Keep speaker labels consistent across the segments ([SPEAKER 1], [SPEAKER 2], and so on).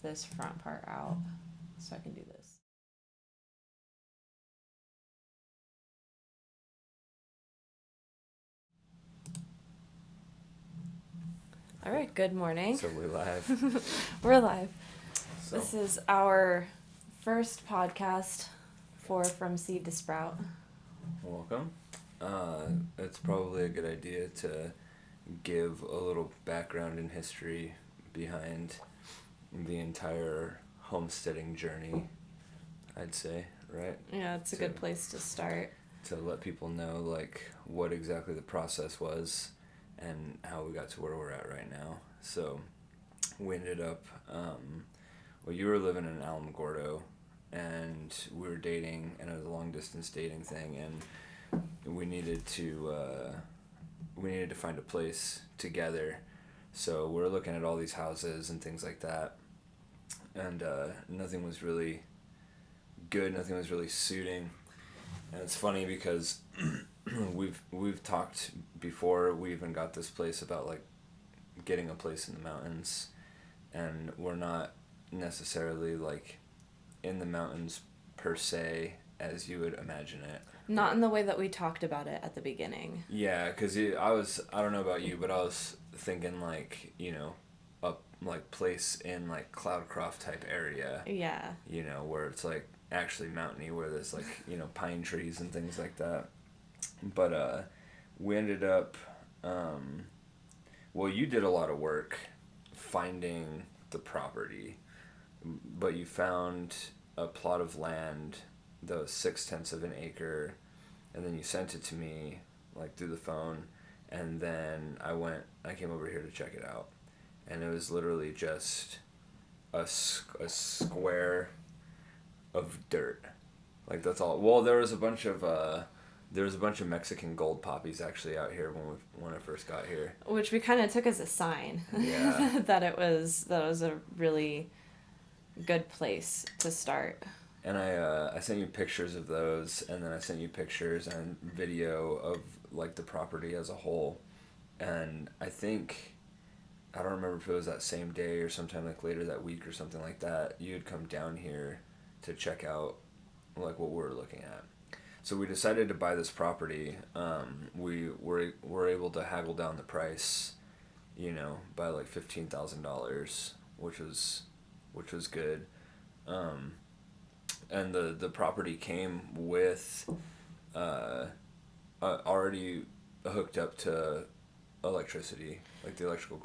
[SPEAKER 1] this front part out so I can do this. All right, good morning.
[SPEAKER 2] So we're live.
[SPEAKER 1] We're live.
[SPEAKER 2] So.
[SPEAKER 1] This is our first podcast for From Seed to Sprout.
[SPEAKER 2] Welcome. It's probably a good idea to give a little background and history behind the entire homesteading journey, I'd say, right?
[SPEAKER 1] Yeah, it's a good place to start.
[SPEAKER 2] To let people know, like, what exactly the process was and how we got to where we're at right now. So, we ended up, you were living in Alamogordo, and we were dating, and it was a long-distance dating thing, and we needed to find a place together. So, we're looking at all these houses and things like that, and nothing was really good, nothing was really suiting. And it's funny because we've talked before. We even got this place about like getting a place in the mountains, and we're not necessarily like in the mountains per se as you would imagine it.
[SPEAKER 1] Not in the way that we talked about it at the beginning.
[SPEAKER 2] Yeah, because I don't know about you, but I was thinking like, you know, a like place in like Cloudcroft type area.
[SPEAKER 1] Yeah.
[SPEAKER 2] You know, where it's like actually mountainy, where there's like, you know, pine trees and things like that. But we ended up, you did a lot of work finding the property, but you found a plot of land that was 6/10 of an acre, and then you sent it to me like through the phone, and then I came over here to check it out, and it was literally just a square of dirt. Like, that's all. Well, there was a bunch of Mexican gold poppies actually out here when I first got here,
[SPEAKER 1] Which we kind of took as a sign.
[SPEAKER 2] Yeah.
[SPEAKER 1] that it was a really good place to start.
[SPEAKER 2] and I sent you pictures of those, and then I sent you pictures and video of like the property as a whole, and I don't remember if it was that same day or sometime like later that week or something like that, you had come down here to check out like what we were looking at. So we decided to buy this property. We were able to haggle down the price, you know, by like $15,000, which was good. And the property came with already hooked up to electricity, like the electrical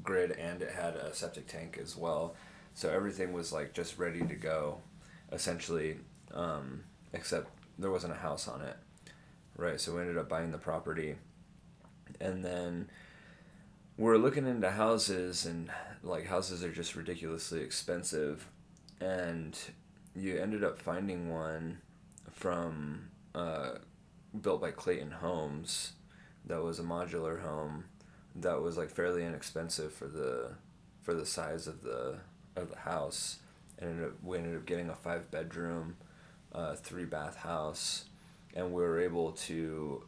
[SPEAKER 2] grid, and it had a septic tank as well. So everything was like just ready to go, essentially, except there wasn't a house on it, right? So we ended up buying the property, and then we're looking into houses, and like houses are just ridiculously expensive, and you ended up finding one from built by Clayton Homes that was a modular home that was like fairly inexpensive for the size of the house, and we ended up getting a 5-bedroom 3-bath house, and we were able to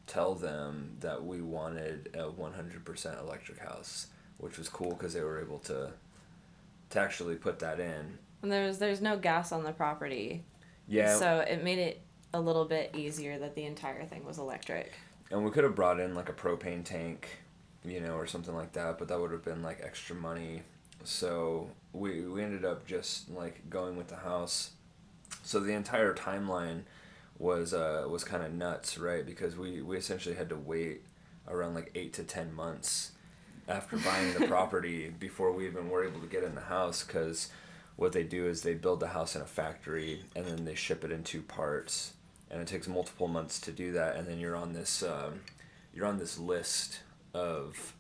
[SPEAKER 2] tell them that we wanted a 100% electric house, which was cool because they were able to actually put that in.
[SPEAKER 1] And there's no gas on the property.
[SPEAKER 2] Yeah.
[SPEAKER 1] So it made it a little bit easier that the entire thing was electric.
[SPEAKER 2] And we could have brought in like a propane tank, you know, or something like that, but that would have been like extra money. So we ended up just like going with the house. So the entire timeline was kind of nuts, right? Because we essentially had to wait around like 8 to 10 months after buying the property before we even were able to get in the house, because what they do is they build the house in a factory and then they ship it in 2 parts, and it takes multiple months to do that, and then you're on this list of,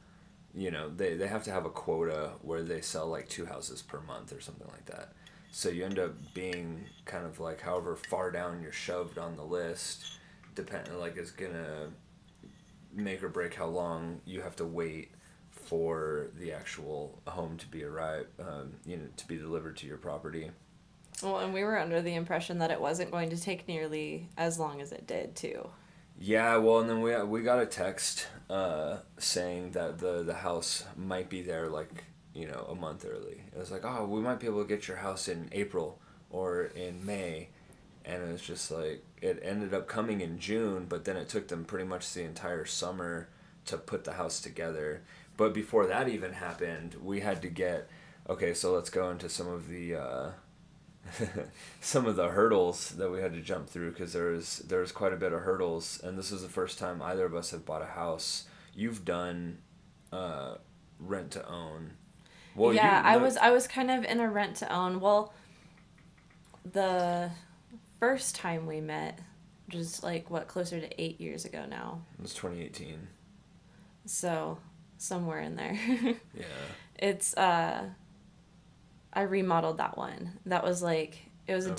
[SPEAKER 2] you know, they have to have a quota where they sell like 2 houses per month or something like that. So you end up being kind of like however far down you're shoved on the list, is gonna make or break how long you have to wait for the actual home to be to be delivered to your property.
[SPEAKER 1] Well, and we were under the impression that it wasn't going to take nearly as long as it did, too.
[SPEAKER 2] Yeah, well, and then we got a text saying that the house might be there like a month early. It was like, oh, we might be able to get your house in April or in May. And it was just like, it ended up coming in June, but then it took them pretty much the entire summer to put the house together. But before that even happened, we had to get, okay, so let's go into some of the, some of the hurdles that we had to jump through, because there was quite a bit of hurdles, and this is the first time either of us have bought a house. You've done rent to own. Well,
[SPEAKER 1] yeah, I was kind of in a rent to own. Well, the first time we met, which is like what, closer to 8 years ago now.
[SPEAKER 2] It was 2018.
[SPEAKER 1] So somewhere in there.
[SPEAKER 2] Yeah.
[SPEAKER 1] It's I remodeled that one. That was like, it was a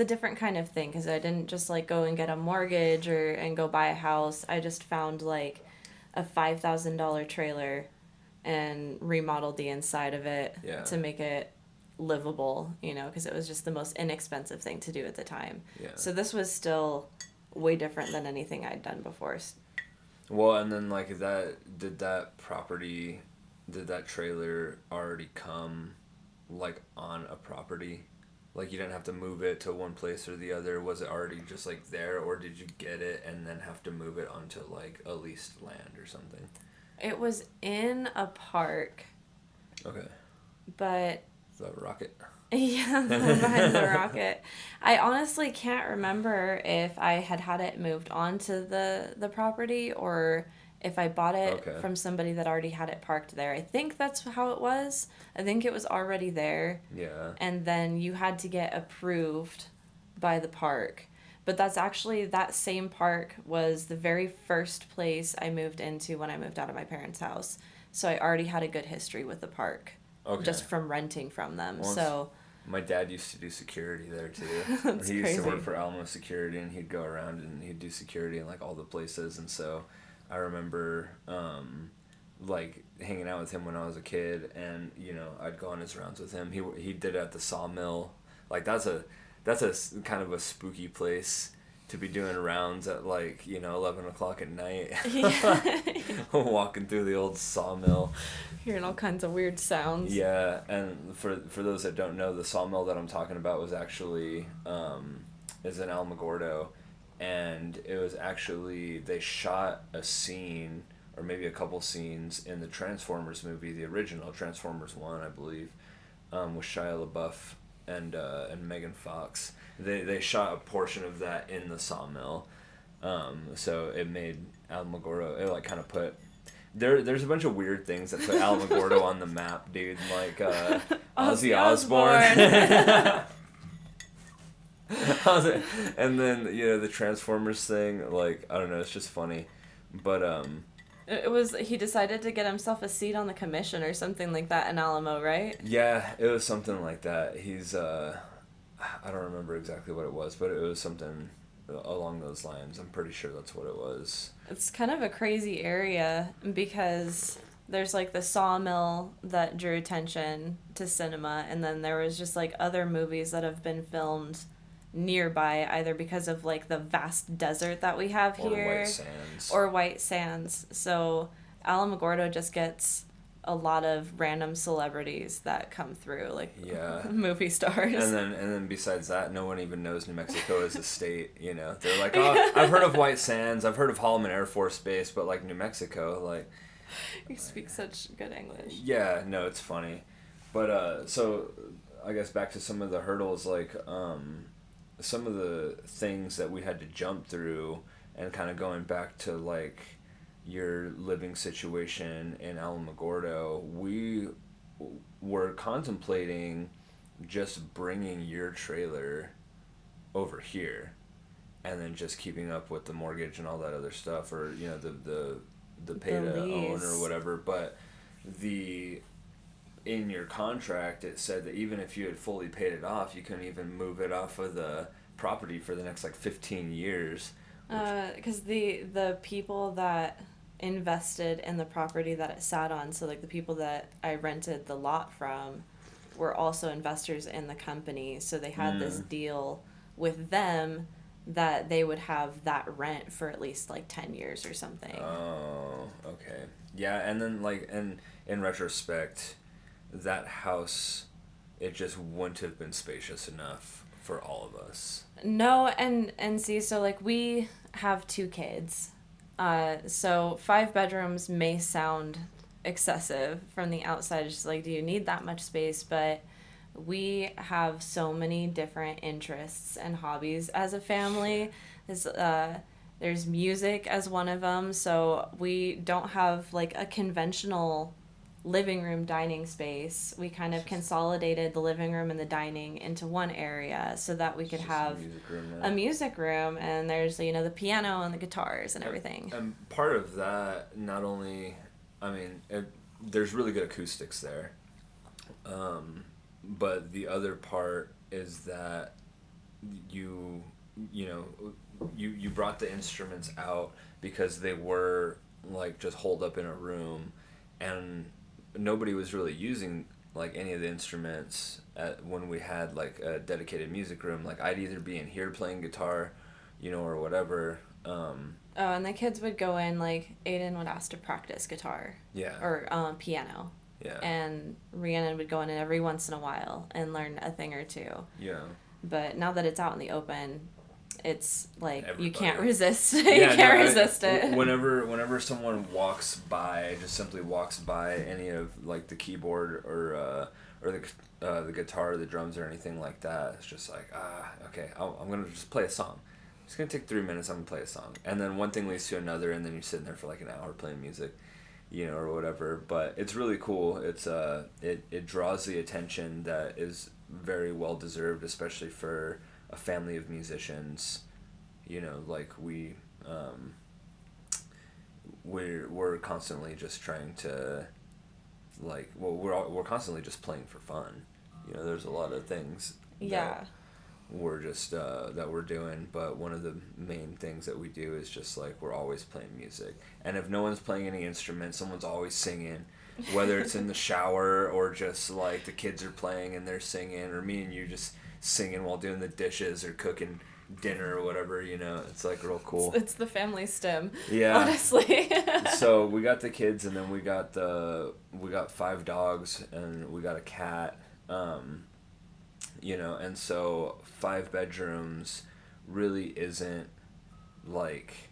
[SPEAKER 1] different kind of thing, because I didn't just like go and get a mortgage and go buy a house. I just found like a $5,000 trailer and remodeled the inside of it to make it livable, because it was just the most inexpensive thing to do at the time.
[SPEAKER 2] Yeah.
[SPEAKER 1] So this was still way different than anything I'd done before.
[SPEAKER 2] Well, and then like did that trailer already come like on a property? Like you didn't have to move it to one place or the other? Was it already just like there, or did you get it and then have to move it onto like a leased land or something?
[SPEAKER 1] It was in a park.
[SPEAKER 2] Okay.
[SPEAKER 1] But
[SPEAKER 2] The rocket.
[SPEAKER 1] yeah, behind the rocket. I honestly can't remember if I had it moved onto the property, or if I bought it from somebody that already had it parked there. I think that's how it was. I think it was already there.
[SPEAKER 2] Yeah.
[SPEAKER 1] And then you had to get approved by the park. But that's actually, that same park was the very first place I moved into when I moved out of my parents' house. So I already had a good history with the park.
[SPEAKER 2] Okay.
[SPEAKER 1] Just from renting from them.
[SPEAKER 2] Once,
[SPEAKER 1] so
[SPEAKER 2] my dad used to do security there too.
[SPEAKER 1] That's
[SPEAKER 2] he used
[SPEAKER 1] crazy.
[SPEAKER 2] to work for Alamo Security, and he'd go around and he'd do security in like all the places. And so I remember like hanging out with him when I was a kid, and I'd go on his rounds with him. He did it at the sawmill. Like that's a kind of a spooky place to be doing rounds at 11 o'clock at night.
[SPEAKER 1] yeah.
[SPEAKER 2] Walking through the old sawmill.
[SPEAKER 1] Hearing all kinds of weird sounds.
[SPEAKER 2] Yeah, and for those that don't know, the sawmill that I'm talking about was actually is in Alamogordo, and it was actually, they shot a scene or maybe a couple scenes in the Transformers movie, the original Transformers 1, I believe, with Shia LaBeouf and Megan Fox. They shot a portion of that in the sawmill, so it made Alamogordo. It kind of put there's a bunch of weird things that put Alamogordo on the map, dude. Like Ozzy Osbourne. And then the Transformers thing. I don't know. It's just funny, but
[SPEAKER 1] It was, he decided to get himself a seat on the commission or something like that in Alamo, right?
[SPEAKER 2] Yeah, it was something like that. He's I don't remember exactly what it was, but it was something along those lines. I'm pretty sure that's what it was.
[SPEAKER 1] It's kind of a crazy area because there's the sawmill that drew attention to cinema, and then there was just other movies that have been filmed nearby, either because of the vast desert that we have here or white sands. So Alamogordo just gets a lot of random celebrities that come through, movie stars.
[SPEAKER 2] And then besides that, no one even knows New Mexico is a state. They're like, oh, I've heard of White Sands, I've heard of Holloman Air Force Base, but New Mexico,
[SPEAKER 1] You speak such good English.
[SPEAKER 2] Yeah, no, it's funny, but so I guess back to some of the hurdles, some of the things that we had to jump through, and kind of going back to your living situation in Alamogordo, we were contemplating just bringing your trailer over here and then just keeping up with the mortgage and all that other stuff, or the pay to own or whatever. But in your contract it said that even if you had fully paid it off, you couldn't even move it off of the property for the next 15 years.
[SPEAKER 1] Because the people that invested in the property that it sat on, so the people that I rented the lot from were also investors in the company, so they had this deal with them that they would have that rent for at least 10 years or something.
[SPEAKER 2] Oh, okay. Yeah, and then in retrospect, that house, it just wouldn't have been spacious enough for all of us.
[SPEAKER 1] No, and see, so like we have two kids. So 5 bedrooms may sound excessive from the outside. Just like, do you need that much space? But we have so many different interests and hobbies as a family. There's music as one of them, so we don't have like a conventional living room dining space. We kind of consolidated the living room and the dining into one area so that we
[SPEAKER 2] It's
[SPEAKER 1] could
[SPEAKER 2] just
[SPEAKER 1] have a
[SPEAKER 2] now.
[SPEAKER 1] music room, and there's, you know, the piano and the guitars and everything.
[SPEAKER 2] And part of that, not only, I mean, there's really good acoustics there, but the other part is that you you know you brought the instruments out because they were like just holed up in a room, and nobody was really using like any of the instruments when we had like a dedicated music room. Like I'd either be in here playing guitar, or whatever.
[SPEAKER 1] Oh, and the kids would go in, like Aiden would ask to practice guitar
[SPEAKER 2] Yeah.
[SPEAKER 1] or piano,
[SPEAKER 2] Yeah.
[SPEAKER 1] and Rhiannon would go in every once in a while and learn a thing or two.
[SPEAKER 2] Yeah.
[SPEAKER 1] But now that it's out in the open, it's like
[SPEAKER 2] Everybody.
[SPEAKER 1] you can't resist.
[SPEAKER 2] Yeah,
[SPEAKER 1] you can't resist it.
[SPEAKER 2] Whenever someone walks by, just simply walks by any of like the keyboard or the guitar or the drums or anything like that, it's just like okay, I'm gonna just play a song. It's gonna take 3 minutes. I'm gonna play a song, and then one thing leads to another, and then you're sitting there for like an hour playing music, or whatever. But it's really cool. It's it draws the attention that is very well deserved, especially for a family of musicians. Like we're constantly just trying to we're constantly just playing for fun. There's a lot of things.
[SPEAKER 1] Yeah.
[SPEAKER 2] We're just that we're doing, but one of the main things that we do is just like we're always playing music, and if no one's playing any instruments, someone's always singing, whether it's in the shower or just like the kids are playing and they're singing, or me and you just singing while doing the dishes or cooking dinner or whatever. It's like real cool.
[SPEAKER 1] It's the family stem.
[SPEAKER 2] Yeah.
[SPEAKER 1] Honestly.
[SPEAKER 2] So we got the kids, and then we got 5 dogs, and we got a cat. And so 5 bedrooms really isn't like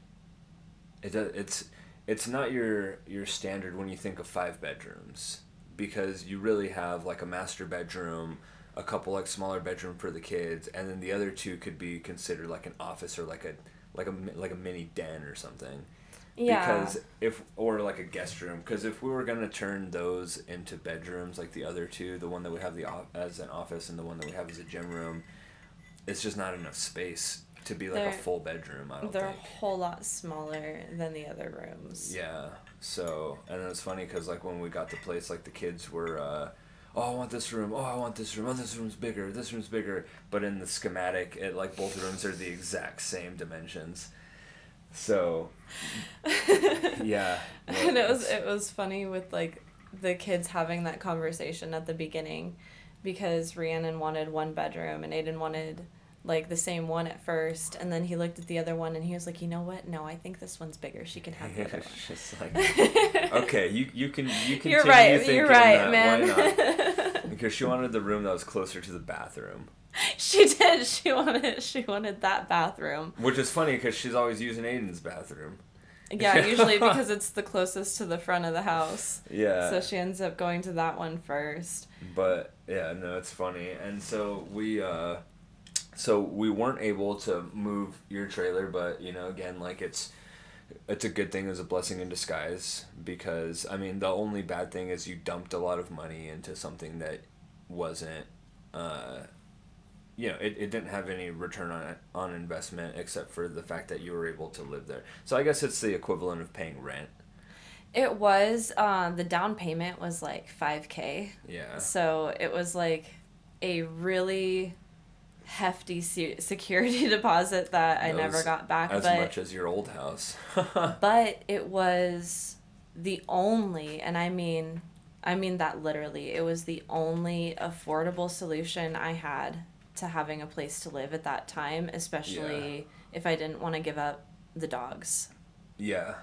[SPEAKER 2] it's not your standard when you think of 5 bedrooms, because you really have like a master bedroom, a couple like smaller bedroom for the kids, and then the other 2 could be considered like an office or like a mini den or something.
[SPEAKER 1] Yeah.
[SPEAKER 2] Or like a guest room, because if we were gonna turn those into bedrooms, like the other 2, the one that we have as an office and the one that we have as a gym room, it's just not enough space to be like a full bedroom. I don't think
[SPEAKER 1] they're a whole lot smaller than the other rooms.
[SPEAKER 2] Yeah. So, and then it's funny because like when we got the place, like the kids were, oh, I want this room. Oh, I want this room. Oh, this room's bigger. This room's bigger. But in the schematic, like both rooms are the exact same dimensions. So, yeah.
[SPEAKER 1] And it was funny with like the kids having that conversation at the beginning, because Rhiannon wanted 1 bedroom and Aiden wanted like the same one at first, and then he looked at the other one and he was like, you know what? No, I think this one's bigger. She can have the other one.
[SPEAKER 2] It's just like, okay, you can
[SPEAKER 1] You're right.
[SPEAKER 2] thinking
[SPEAKER 1] You're right,
[SPEAKER 2] that.
[SPEAKER 1] man.
[SPEAKER 2] Why not? Because she wanted the room that was closer to the bathroom.
[SPEAKER 1] She did. She wanted that bathroom.
[SPEAKER 2] Which is funny because she's always using Aiden's bathroom.
[SPEAKER 1] Yeah, usually because it's the closest to the front of the house.
[SPEAKER 2] Yeah.
[SPEAKER 1] So she ends up going to that one first.
[SPEAKER 2] But yeah, no, it's funny. And so we weren't able to move your trailer, but again, like it's a good thing, as a blessing in disguise, because I mean the only bad thing is you dumped a lot of money into something that wasn't it didn't have any return on investment, except for the fact that you were able to live there. So I guess it's the equivalent of paying rent.
[SPEAKER 1] It was, the down payment was like $5,000.
[SPEAKER 2] Yeah.
[SPEAKER 1] So it was like a really hefty security deposit that I never got back.
[SPEAKER 2] As much as your old house.
[SPEAKER 1] But it was the only, and I mean that literally, it was the only affordable solution I had to having a place to live at that time, especially if I didn't want to give up the dogs.
[SPEAKER 2] Yeah.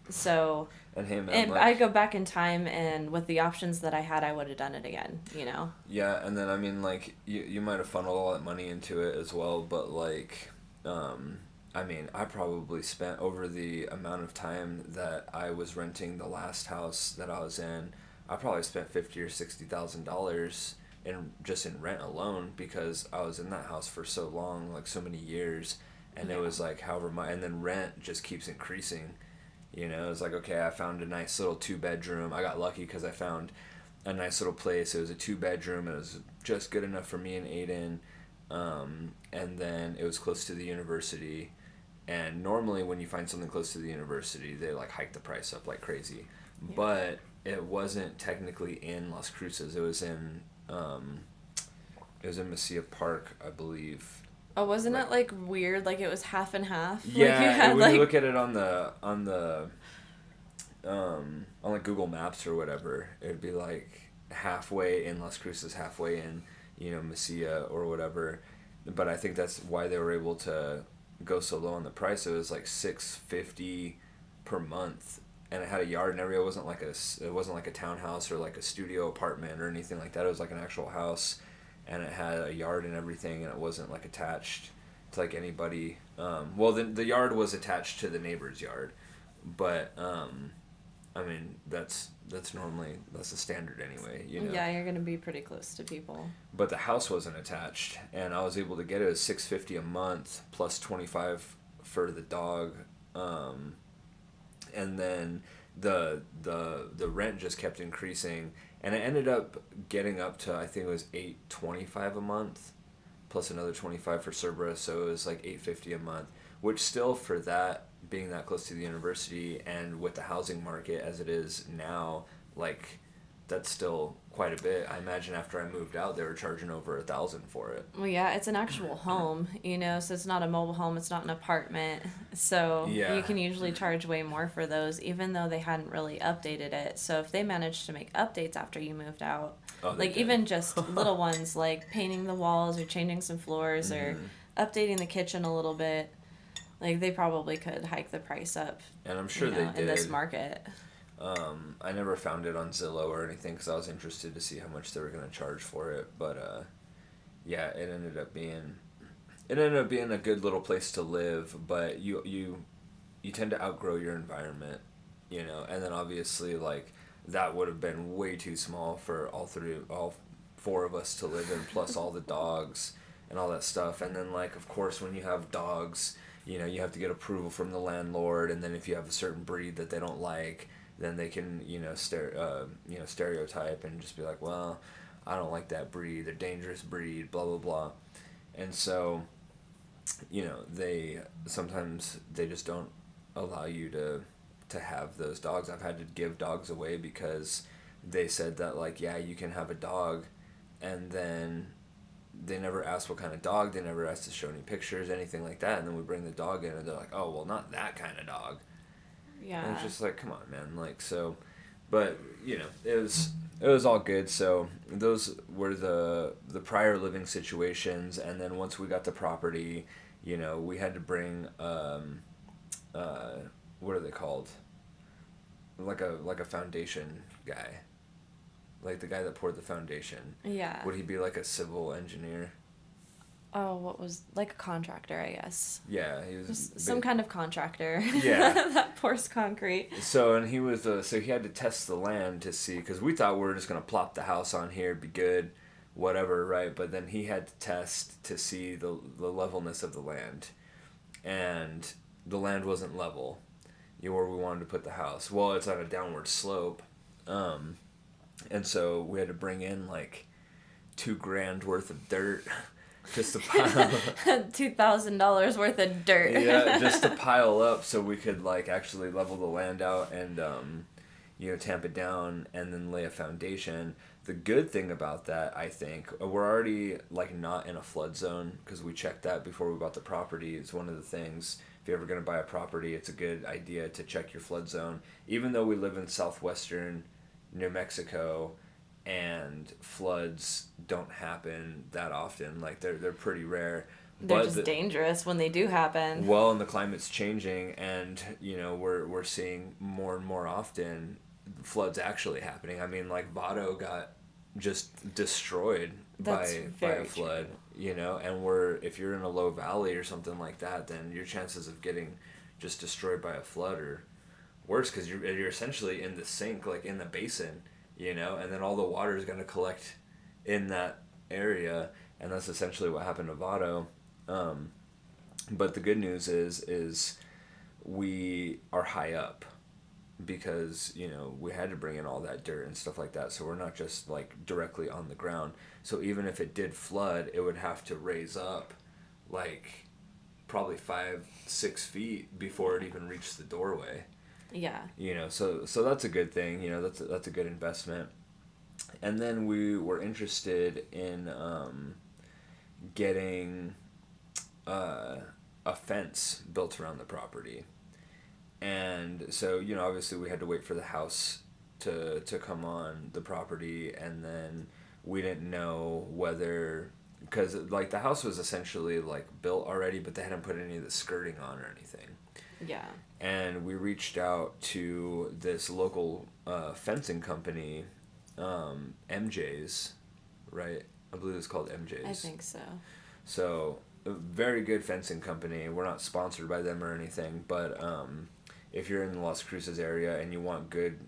[SPEAKER 1] So,
[SPEAKER 2] And hey, man,
[SPEAKER 1] and I
[SPEAKER 2] like,
[SPEAKER 1] go back in time, and with the options that I had, I would have done it again. You know.
[SPEAKER 2] yeah, and then I mean, like, you might have funneled all that money into it as well, but like, um, I mean, I probably spent over the amount of time that I was renting the last house that I was in, I probably spent $50,000 or $60,000 in just in rent alone because I was in that house for so long, like so many years, and it
[SPEAKER 1] Yeah.
[SPEAKER 2] was like however much, and then rent just keeps increasing. You know, it's like, okay, I found a nice little 2 bedroom. I got lucky because I found a nice little place. It was a 2 bedroom. It was just good enough for me and Aiden. And then it was close to the university. And normally, when you find something close to the university, they like hike the price up like crazy.
[SPEAKER 1] Yeah.
[SPEAKER 2] But it wasn't technically in Las Cruces. It was in Mesilla Park, I believe.
[SPEAKER 1] Oh, wasn't
[SPEAKER 2] Like,
[SPEAKER 1] it like weird? Like it was half and half. Like you
[SPEAKER 2] yeah,
[SPEAKER 1] had
[SPEAKER 2] when you
[SPEAKER 1] like
[SPEAKER 2] look at it on like Google Maps or whatever, it'd be like halfway in Las Cruces, halfway in, Mesilla or whatever. But I think that's why they were able to go so low on the price. It was like $650 per month, and it had a yard and everything. It wasn't like a townhouse or like a studio apartment or anything like that. It was like an actual house, and it had a yard and everything, and it wasn't like attached to like anybody. Well, the yard was attached to the neighbor's yard, but I mean, that's the standard anyway, you know.
[SPEAKER 1] yeah, you're gonna be pretty close to people.
[SPEAKER 2] But the house wasn't attached, and I was able to get it as $650 a month plus 25 for the dog, and then the rent just kept increasing, and it ended up getting up to, I think it was $825 a month, plus another 25 for Cerberus, so it was like $850 a month, which still for that being that close to the university and with the housing market as it is now, like that's still quite a bit. I imagine after I moved out, they were charging over 1,000 for it.
[SPEAKER 1] Well, yeah, it's an actual home, you know, so it's not a mobile home, it's not an apartment. So you
[SPEAKER 2] Yeah.
[SPEAKER 1] can usually charge way more for those, even though they hadn't really updated it. So if they managed to make updates after you moved out,
[SPEAKER 2] Oh, they
[SPEAKER 1] like
[SPEAKER 2] did.
[SPEAKER 1] even just little ones like painting the walls or changing some floors or
[SPEAKER 2] Mhm.
[SPEAKER 1] updating the kitchen a little bit, like they probably could hike the price up,
[SPEAKER 2] And I'm
[SPEAKER 1] you
[SPEAKER 2] sure they
[SPEAKER 1] know, in this
[SPEAKER 2] did.
[SPEAKER 1] market.
[SPEAKER 2] I never found it on Zillow or anything because I was interested to see how much they were going to charge for it. But yeah, it ended up being a good little place to live. But you tend to outgrow your environment, you know. And then obviously like that would have been way too small for all four of us to live in, plus all the dogs and all that stuff. And then like of course when you have dogs, you know, you have to get approval from the landlord, and then if you have a certain breed that they don't like, then they can, stereotype and just be like, well, I don't like that breed, they're dangerous breed, blah blah blah. And so, they sometimes they just don't allow you to have those dogs. I've had to give dogs away because they said that like, yeah, you can have a dog, and then they never asked what kind of dog, they never asked to show any pictures, anything like that, and then we bring the dog in and they're like, oh well, not that kind of dog. And it's
[SPEAKER 1] Yeah.
[SPEAKER 2] just like, come on, man, like, so. But it was all good. So those were the prior living situations, and then once we got the property, we had to bring uh, what are they called, like a foundation guy, like the guy that poured the foundation.
[SPEAKER 1] Yeah.
[SPEAKER 2] Would he be like a civil engineer?
[SPEAKER 1] Oh, what was like a contractor, I guess.
[SPEAKER 2] Yeah, he was
[SPEAKER 1] Just some kind of contractor
[SPEAKER 2] Yeah.
[SPEAKER 1] that pours concrete.
[SPEAKER 2] So, and he was so he had to test the land to see, because we thought we were just gonna plop the house on here, be good, whatever, right? But then he had to test to see the levelness of the land, and the land wasn't level, where we wanted to put the house. Well, it's on a downward slope, and so we had to bring in like $2,000 worth of dirt just to pile.
[SPEAKER 1] $2,000 worth of dirt.
[SPEAKER 2] Yeah, just to pile up so we could like actually level the land out and tamp it down and then lay a foundation. The good thing about that, I think, we're already like not in a flood zone because we checked that before we bought the property. It's one of the things, if you're ever going to buy a property, it's a good idea to check your flood zone. Even though we live in southwestern New Mexico, and floods don't happen that often, like they're pretty rare,
[SPEAKER 1] They're
[SPEAKER 2] but
[SPEAKER 1] just dangerous when they do happen.
[SPEAKER 2] well, and the climate's changing, and we're seeing more and more often floods actually happening. I mean, like Vado got just destroyed
[SPEAKER 1] That's
[SPEAKER 2] by a
[SPEAKER 1] very
[SPEAKER 2] flood,
[SPEAKER 1] true.
[SPEAKER 2] and if you're in a low valley or something like that, then your chances of getting just destroyed by a flood are worse because you're essentially in the sink, like in the basin, and then all the water is going to collect in that area, and that's essentially what happened to Vado. Um, but the good news is we are high up because we had to bring in all that dirt and stuff like that, so we're not just like directly on the ground. So even if it did flood, it would have to raise up like probably 5-6 feet before it even reached the doorway.
[SPEAKER 1] Yeah.
[SPEAKER 2] So that's a good thing. That's a good investment. And then we were interested in getting a fence built around the property. And so, obviously we had to wait for the house to come on the property, and then we didn't know whether, because like the house was essentially like built already, but they hadn't put any of the skirting on or anything.
[SPEAKER 1] Yeah.
[SPEAKER 2] And we reached out to this local fencing company, MJ's, right? I believe it's called MJ's.
[SPEAKER 1] I think so.
[SPEAKER 2] So, a very good fencing company. We're not sponsored by them or anything, but if you're in the Las Cruces area and you want good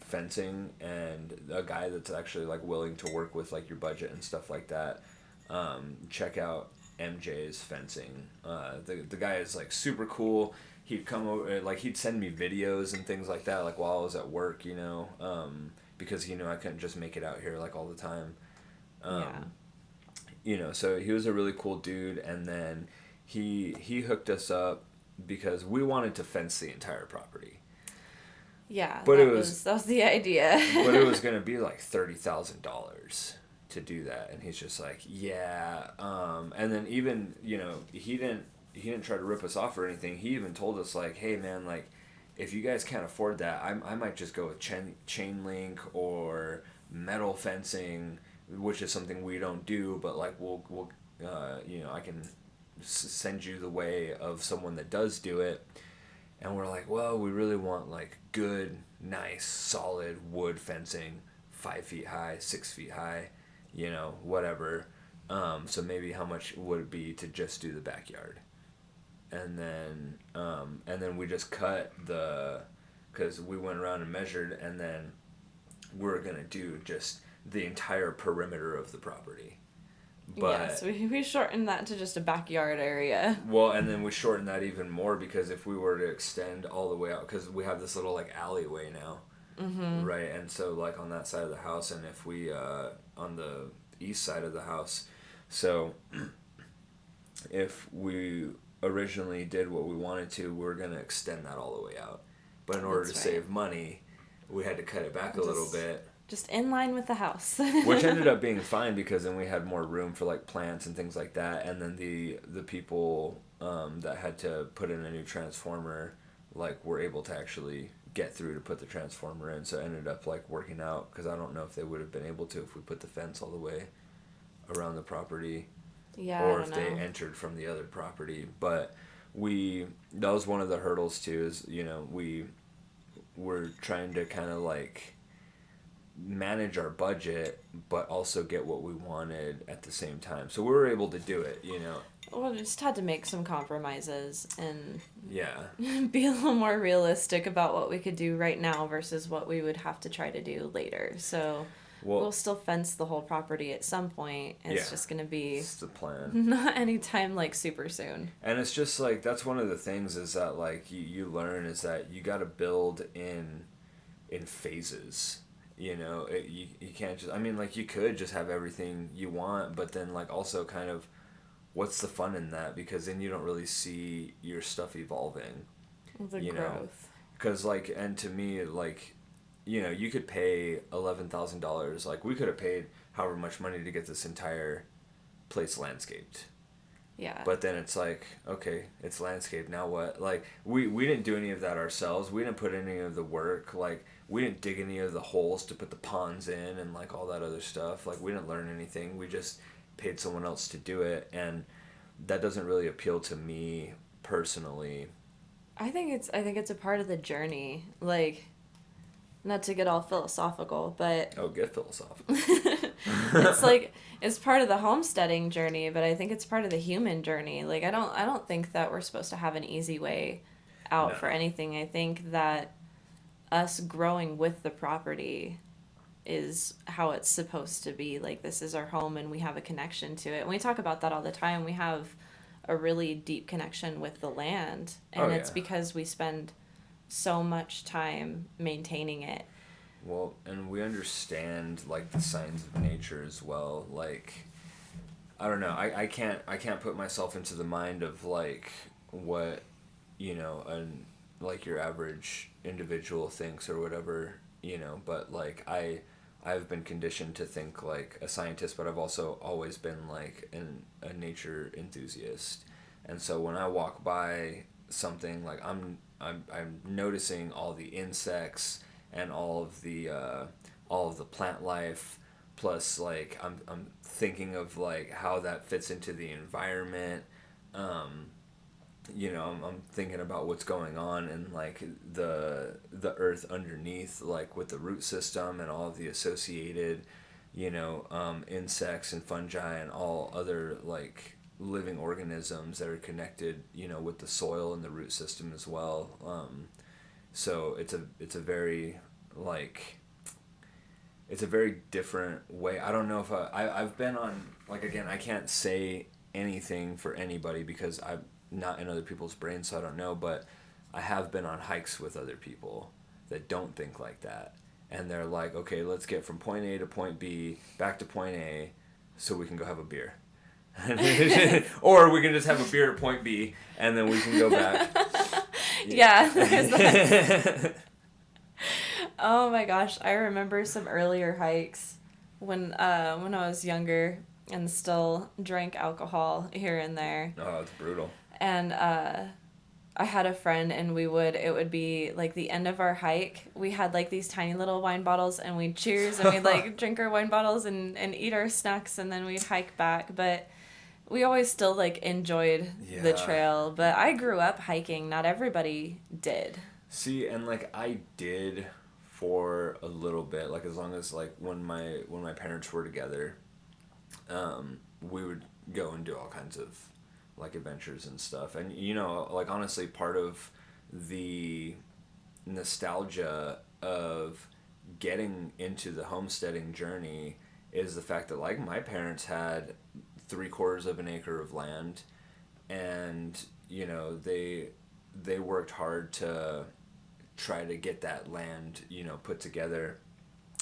[SPEAKER 2] fencing and a guy that's actually like willing to work with like your budget and stuff like that, check out MJ's fencing. The guy is like super cool. He'd come over, like he'd send me videos and things like that, like while I was at work, because he knew I couldn't just make it out here like all the time. So he was a really cool dude, and then he hooked us up because we wanted to fence the entire property.
[SPEAKER 1] Yeah,
[SPEAKER 2] but
[SPEAKER 1] that was the idea.
[SPEAKER 2] But it was gonna be like $30,000 to do that, and he's just like, yeah. And then even he didn't try to rip us off or anything. He even told us like, hey man, like if you guys can't afford that, I might just go with chain link or metal fencing, which is something we don't do, but like we'll I can send you the way of someone that does do it. And we're like, well, we really want like good, nice, solid wood fencing, 5 feet high, 6 feet high, whatever. So maybe how much would it be to just do the backyard? And then we just cut because we went around and measured, and then we're gonna do just the entire perimeter of the property. But
[SPEAKER 1] yes, we shortened that to just a backyard area.
[SPEAKER 2] Well, and then we shortened that even more because if we were to extend all the way out, because we have this little like alleyway now, right? And so like on that side of the house, and if we on the east side of the house, so if we originally did what we wanted to, we're gonna extend that all the way out. But in order to save money, we had to cut it back a little bit.
[SPEAKER 1] Just in line with the house.
[SPEAKER 2] Which ended up being fine because then we had more room for like plants and things like that, and then the people that had to put in a new transformer like were able to actually get through to put the transformer in, so it ended up like working out because I don't know if they would have been able to if we put the fence all the way around the property, or if they entered from the other property. But that was one of the hurdles too, is we were trying to kind of like manage our budget but also get what we wanted at the same time, so we were able to do it.
[SPEAKER 1] Well, we just had to make some compromises and
[SPEAKER 2] yeah,
[SPEAKER 1] be a little more realistic about what we could do right now versus what we would have to try to do later. So we'll still fence the whole property at some point. It's just going to be...
[SPEAKER 2] It's the plan.
[SPEAKER 1] Not anytime, like, super soon.
[SPEAKER 2] And it's just, like, that's one of the things is that, like, you learn is that you got to build in phases. You can't just... I mean, like, you could just have everything you want, but then, like, also kind of... What's the fun in that? Because then you don't really see your stuff evolving.
[SPEAKER 1] The growth.
[SPEAKER 2] Because, like, and to me, like... you could pay $11,000. Like, we could have paid however much money to get this entire place landscaped.
[SPEAKER 1] Yeah.
[SPEAKER 2] But then it's like, okay, it's landscaped, now what? Like, we didn't do any of that ourselves. We didn't put any of the work. Like, we didn't dig any of the holes to put the ponds in and, like, all that other stuff. Like, we didn't learn anything. We just paid someone else to do it. And that doesn't really appeal to me personally.
[SPEAKER 1] I think it's a part of the journey. Like, not to get all philosophical, but
[SPEAKER 2] Oh, get philosophical.
[SPEAKER 1] it's like it's part of the homesteading journey, but I think it's part of the human journey. Like, I don't think that we're supposed to have an easy way out for
[SPEAKER 2] No.
[SPEAKER 1] anything. I think that us growing with the property is how it's supposed to be. Like, this is our home and we have a connection to it. And we talk about that all the time. We have a really deep connection with the land,
[SPEAKER 2] Oh
[SPEAKER 1] and it's
[SPEAKER 2] yeah.
[SPEAKER 1] because we spend so much time maintaining it.
[SPEAKER 2] Well, and we understand like the signs of nature as well. Like, I don't know. I can't put myself into the mind of like what, an like your average individual thinks or whatever, but like I've been conditioned to think like a scientist, but I've also always been like a nature enthusiast. And so when I walk by something, like I'm noticing all the insects and all of the plant life, plus like I'm thinking of like how that fits into the environment. um I'm thinking about what's going on and like the earth underneath, like with the root system and all of the associated insects and fungi and all other like living organisms that are connected, with the soil and the root system as well. So it's a very like it's a very different way. I don't know if I've been on, like, again, I can't say anything for anybody because I'm not in other people's brains, so I don't know, but I have been on hikes with other people that don't think like that. And they're like, okay, let's get from point A to point B back to point A so we can go have a beer. Or we can just have a beer at point B and then we can go back.
[SPEAKER 1] Yeah, there's that. Oh my gosh, I remember some earlier hikes when I was younger and still drank alcohol here and there.
[SPEAKER 2] Oh, it's brutal.
[SPEAKER 1] And I had a friend, and it would be like the end of our hike. We had like these tiny little wine bottles, and we'd cheers and we'd like drink our wine bottles and eat our snacks, and then we'd hike back. But we always still like enjoyed the
[SPEAKER 2] Yeah.
[SPEAKER 1] trail. But I grew up hiking. Not everybody did.
[SPEAKER 2] See, and like I did for a little bit, like as long as like when my parents were together, we would go and do all kinds of like adventures and stuff. And like honestly, part of the nostalgia of getting into the homesteading journey is the fact that like my parents had 3/4 of an acre of land, and they worked hard to try to get that land put together,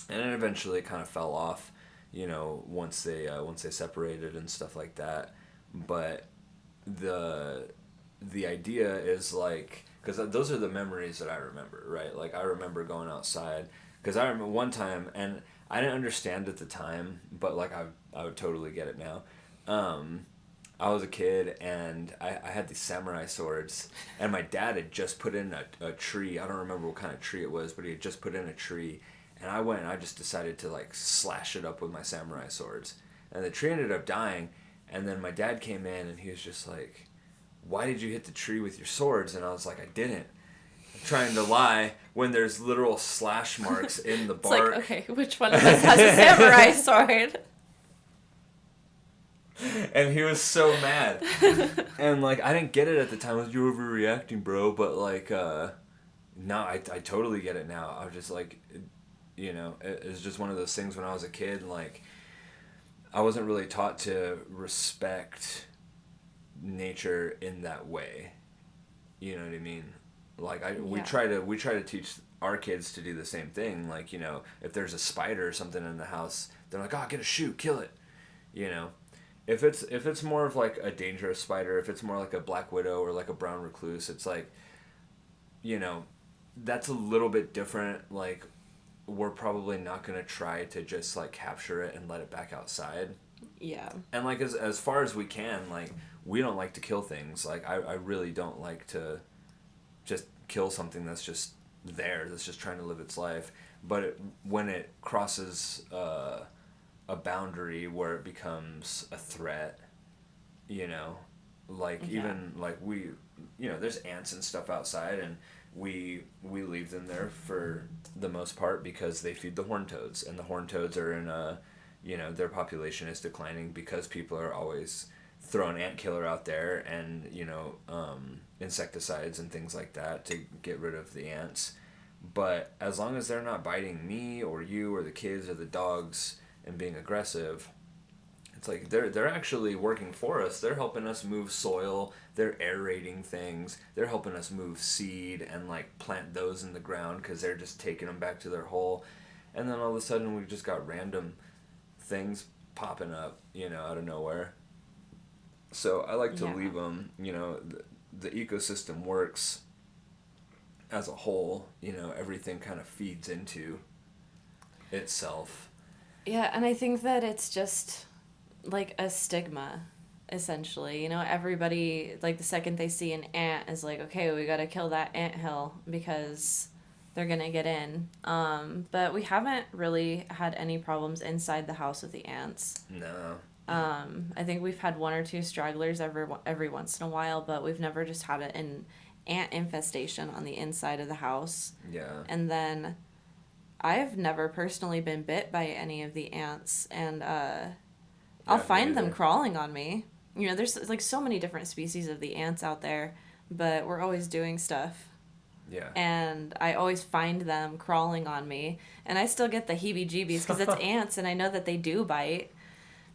[SPEAKER 2] and then eventually it kind of fell off, once they separated and stuff like that. But the the idea is like, because those are the memories that I remember, right? Like I remember going outside, because I remember one time, and I didn't understand at the time, but like I would totally get it now. um, I was a kid and I had these samurai swords, and my dad had just put in a tree. I don't remember what kind of tree it was, but he had just put in a tree, and I went and I just decided to like slash it up with my samurai swords, and the tree ended up dying. And then my dad came in and he was just like, "Why did you hit the tree with your swords?" And I was like, "I didn't." I'm trying to lie when there's literal slash marks in the
[SPEAKER 1] It's
[SPEAKER 2] bark.
[SPEAKER 1] like, okay, which one of us has a samurai sword?
[SPEAKER 2] And he was so mad. And like I didn't get it at the time. I was, "You're overreacting, bro." But like no, I totally get it now. I was just like, it's just one of those things when I was a kid, like I wasn't really taught to respect nature in that way. You know what I mean? Like we
[SPEAKER 1] Yeah.
[SPEAKER 2] try to teach our kids to do the same thing. Like, if there's a spider or something in the house, they're like, "Oh, get a shoe, kill it." You know, if it's more of like a dangerous spider, if it's more like a black widow or like a brown recluse, it's like, you know, that's a little bit different. Like, we're probably not gonna try to just like capture it and let it back outside.
[SPEAKER 1] Yeah.
[SPEAKER 2] And like as far as we can, like we don't like to kill things. Like I really don't like to just kill something that's just there, that's just trying to live its life. But when it crosses a boundary where it becomes a threat, you know, Like
[SPEAKER 1] Yeah.
[SPEAKER 2] even like we, there's ants and stuff outside, and we leave them there for the most part because they feed the horned toads, and the horned toads are in a, their population is declining because people are always throwing ant killer out there, and insecticides and things like that to get rid of the ants. But as long as they're not biting me or you or the kids or the dogs and being aggressive, it's like they're actually working for us. They're helping us move soil. They're aerating things. They're helping us move seed and like plant those in the ground because they're just taking them back to their hole. And then all of a sudden we've just got random things popping up, out of nowhere. So I like to
[SPEAKER 1] Yeah.
[SPEAKER 2] leave them. The ecosystem works as a whole. Everything kind of feeds into itself.
[SPEAKER 1] Yeah, and I think that it's just like a stigma, essentially. Everybody, like, the second they see an ant is like, okay, we gotta kill that ant hill because they're gonna get in. But we haven't really had any problems inside the house with the ants.
[SPEAKER 2] No.
[SPEAKER 1] I think we've had one or two stragglers every once in a while, but we've never just had an ant infestation on the inside of the house.
[SPEAKER 2] Yeah.
[SPEAKER 1] And then I've never personally been bit by any of the ants, and I'll
[SPEAKER 2] Yeah, me
[SPEAKER 1] find them
[SPEAKER 2] neither.
[SPEAKER 1] crawling on me. There's like so many different species of the ants out there, but we're always doing stuff.
[SPEAKER 2] Yeah.
[SPEAKER 1] And I always find them crawling on me, and I still get the heebie-jeebies because it's ants, and I know that they do bite.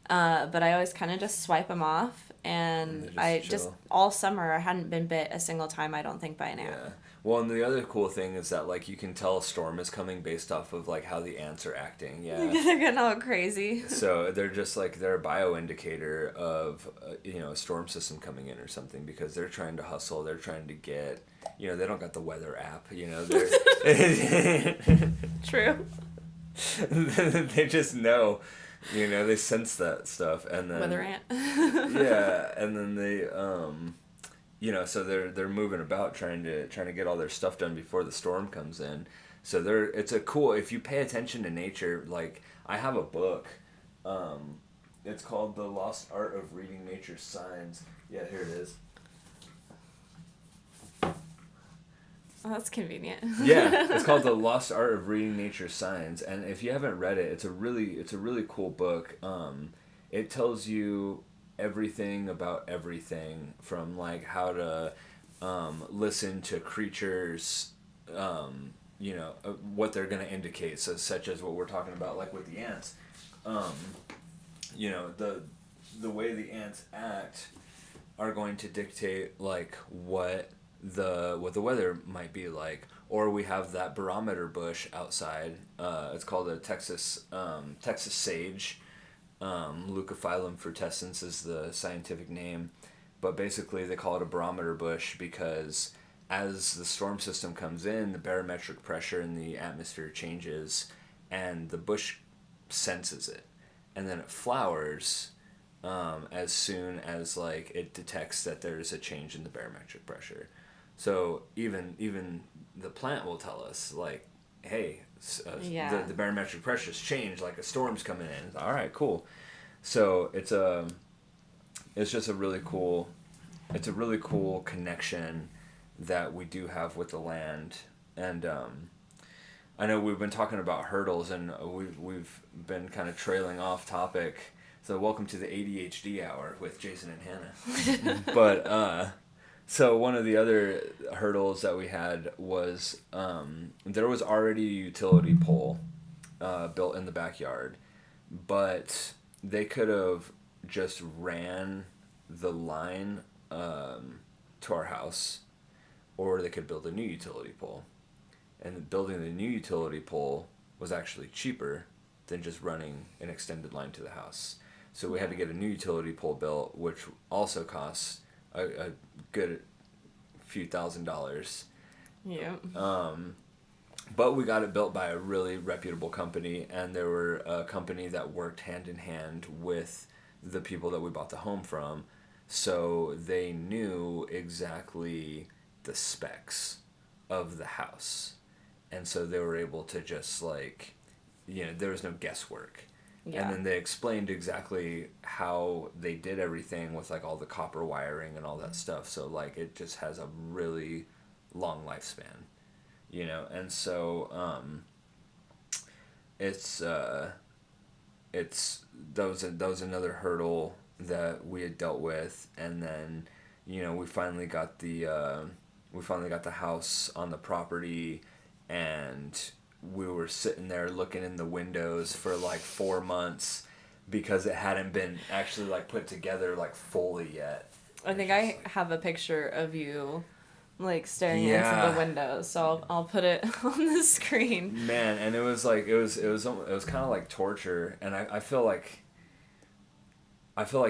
[SPEAKER 1] But I always kind of just swipe them off,
[SPEAKER 2] And
[SPEAKER 1] and
[SPEAKER 2] they
[SPEAKER 1] I
[SPEAKER 2] just
[SPEAKER 1] just
[SPEAKER 2] chill.
[SPEAKER 1] all summer I hadn't been bit a single time. I don't think by an ant.
[SPEAKER 2] Yeah. Well, and the other cool thing is that like you can tell a storm is coming based off of like how the ants are acting. Yeah.
[SPEAKER 1] They're getting all crazy.
[SPEAKER 2] So they're just like they're a bioindicator of a storm system coming in or something because they're trying to hustle. They're trying to get they don't got the weather app. They're
[SPEAKER 1] True.
[SPEAKER 2] they just know. They sense that stuff, and then
[SPEAKER 1] Weather ant.
[SPEAKER 2] yeah, and then they so they're moving about trying to get all their stuff done before the storm comes in. So it's a cool if you pay attention to nature. Like I have a book, it's called The Lost Art of Reading Nature's Signs. Yeah, here it is.
[SPEAKER 1] Oh, that's convenient.
[SPEAKER 2] Yeah, it's called The Lost Art of Reading Nature's Signs, and if you haven't read it, it's a really cool book. It tells you everything about everything from like how to listen to creatures, what they're gonna indicate, so such as what we're talking about, like with the ants. Um, the way the ants act are going to dictate like what the weather might be like. Or we have that barometer bush outside. It's called a Texas sage. Leucophyllum frutescens is the scientific name, but basically they call it a barometer bush because as the storm system comes in, the barometric pressure in the atmosphere changes, and the bush senses it, and then it flowers as soon as like it detects that there's a change in the barometric pressure. So even the plant will tell us like, hey,
[SPEAKER 1] Yeah.
[SPEAKER 2] the barometric pressure's changed, like a storm's coming in. All right, cool. So it's just it's a really cool connection that we do have with the land. And I know we've been talking about hurdles, and we've been kind of trailing off topic. So welcome to the ADHD hour with Jason and Hannah. But so one of the other hurdles that we had was there was already a utility pole built in the backyard, but they could have just ran the line to our house, or they could build a new utility pole. And building the new utility pole was actually cheaper than just running an extended line to the house. So we had to get a new utility pole built, which also costs a good few $1,000s.
[SPEAKER 1] Yeah.
[SPEAKER 2] But we got it built by a really reputable company, and they were a company that worked hand in hand with the people that we bought the home from. So they knew exactly the specs of the house. And so they were able to just like, there was no guesswork. And
[SPEAKER 1] Yeah.
[SPEAKER 2] then they explained exactly how they did everything with like all the copper wiring and all that stuff. So like it just has a really long lifespan, you know. And so it's it's that was another hurdle that we had dealt with, and then you know we finally got the house on the property, and we were sitting there looking in the windows for like 4 months because it hadn't been actually like put together like fully yet.
[SPEAKER 1] I think I have a picture of you like staring into the
[SPEAKER 2] Yeah,
[SPEAKER 1] window, so I'll put it on the screen.
[SPEAKER 2] man, and it was like it was kind of like torture, and I feel like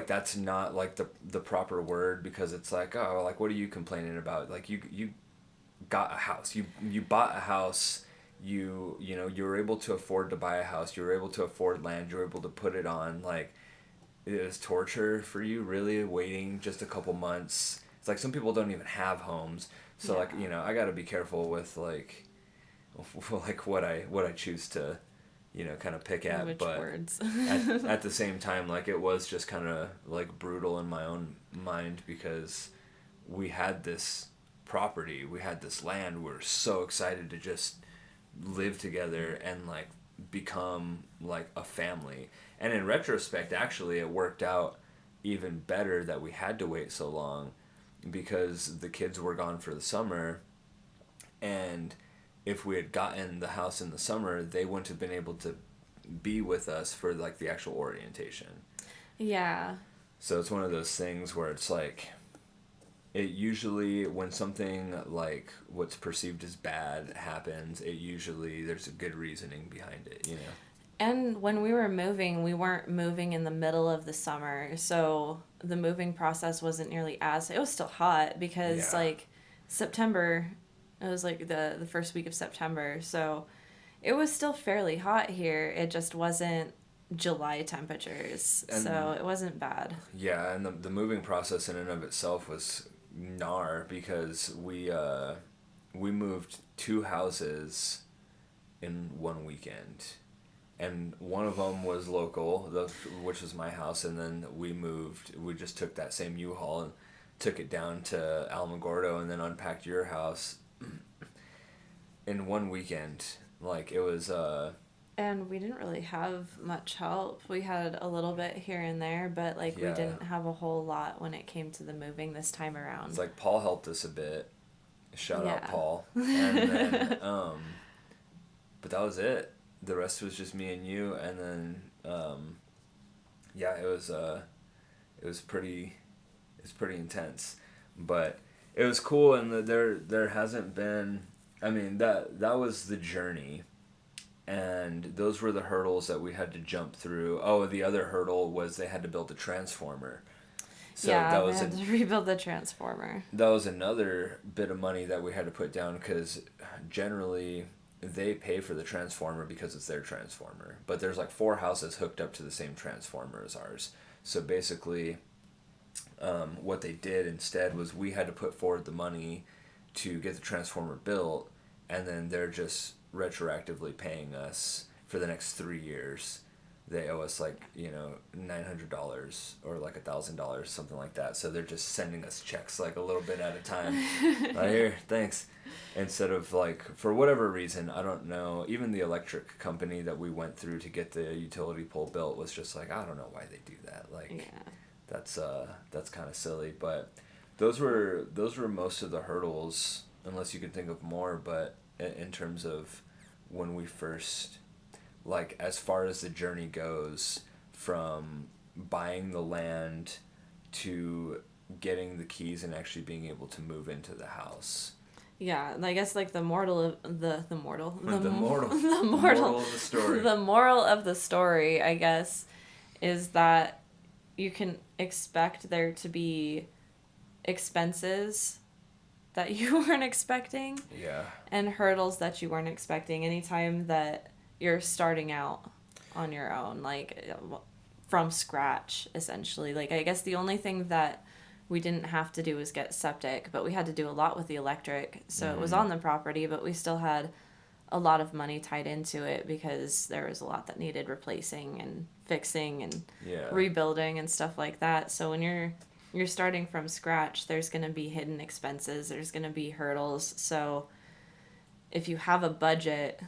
[SPEAKER 2] that's not like the proper word, because it's like, oh, like what are you complaining about? Like you got a house. You bought a house. You know, you were able to afford to buy a house. You were able to afford land. You were able to put it on. Like, it is torture for you, really, waiting just a couple months. It's like some people don't even have homes. So like,
[SPEAKER 1] Yeah.
[SPEAKER 2] you know, I got to be careful with like like what I choose to, you know, kind of pick at.
[SPEAKER 1] Which
[SPEAKER 2] But
[SPEAKER 1] words?
[SPEAKER 2] at the same time, like, it was just kind of like brutal in my own mind, because we had this property, we had this land, we were so excited to just live together and like become like a family. And in retrospect, actually, it worked out even better that we had to wait so long, because the kids were gone for the summer, and if we had gotten the house in the summer, they wouldn't have been able to be with us for like the actual orientation.
[SPEAKER 1] Yeah.
[SPEAKER 2] So it's one of those things where it's like, it usually, when something like what's perceived as bad happens, it usually there's a good reasoning behind it, you know.
[SPEAKER 1] And when we were moving, we weren't moving in the middle of the summer, so the moving process wasn't nearly as, it was still hot because
[SPEAKER 2] Yeah.
[SPEAKER 1] like September, it was like the first week of September, so it was still fairly hot here. It just wasn't July temperatures, so
[SPEAKER 2] And
[SPEAKER 1] it wasn't bad.
[SPEAKER 2] yeah, and the moving process in and of itself was gnar, because we moved two houses in one weekend, and one of them was local, which was my house, and then we just took that same U-Haul and took it down to Alamogordo, and then unpacked your house in one weekend. Like, it was
[SPEAKER 1] And we didn't really have much help. We had a little bit here and there, but like we
[SPEAKER 2] yeah,
[SPEAKER 1] didn't have a whole lot when it came to the moving this time
[SPEAKER 2] it's
[SPEAKER 1] around.
[SPEAKER 2] like Paul helped us a bit. Shout out
[SPEAKER 1] Yeah.
[SPEAKER 2] Paul. And then but that was it. The rest was just me and you, and then yeah, it was pretty intense, but it was cool. And there hasn't been, I mean, that was the journey, and those were the hurdles that we had to jump through. Oh, the other hurdle was they had to build a transformer. So
[SPEAKER 1] Yeah, they had to rebuild the transformer.
[SPEAKER 2] that was another bit of money that we had to put down, because generally they pay for the transformer because it's their transformer. But there's like four houses hooked up to the same transformer as ours. So basically, what they did instead was we had to put forward the money to get the transformer built, and then they're just retroactively paying us for the next 3 years. They owe us like, you know, $900 or like $1,000, something like that. So they're just sending us checks like a little bit at a time. Right here, thanks. Instead of like, for whatever reason, I don't know. Even the electric company that we went through to get the utility pole built was just like, I don't know why they do that. Like,
[SPEAKER 1] Yeah.
[SPEAKER 2] that's kind of silly. But those were most of the hurdles, unless you can think of more. But in terms of when we first, like, as far as the journey goes, from buying the land to getting the keys and actually being able to move into the house.
[SPEAKER 1] Yeah, and I guess like the mortal of the mortal
[SPEAKER 2] The mortal
[SPEAKER 1] the
[SPEAKER 2] the
[SPEAKER 1] mortal
[SPEAKER 2] moral of the story.
[SPEAKER 1] the moral of the story, I guess, is that you can expect there to be expenses that you weren't expecting
[SPEAKER 2] Yeah.
[SPEAKER 1] and hurdles that you weren't expecting anytime that you're starting out on your own, like from scratch, essentially. Like, I guess the only thing that we didn't have to do was get septic, but we had to do a lot with the electric. So it was on the property, but we still had a lot of money tied into it because there was a lot that needed replacing and fixing and
[SPEAKER 2] Yeah.
[SPEAKER 1] rebuilding and stuff like that. So when you're starting from scratch, there's going to be hidden expenses, there's going to be hurdles. So if you have a budget,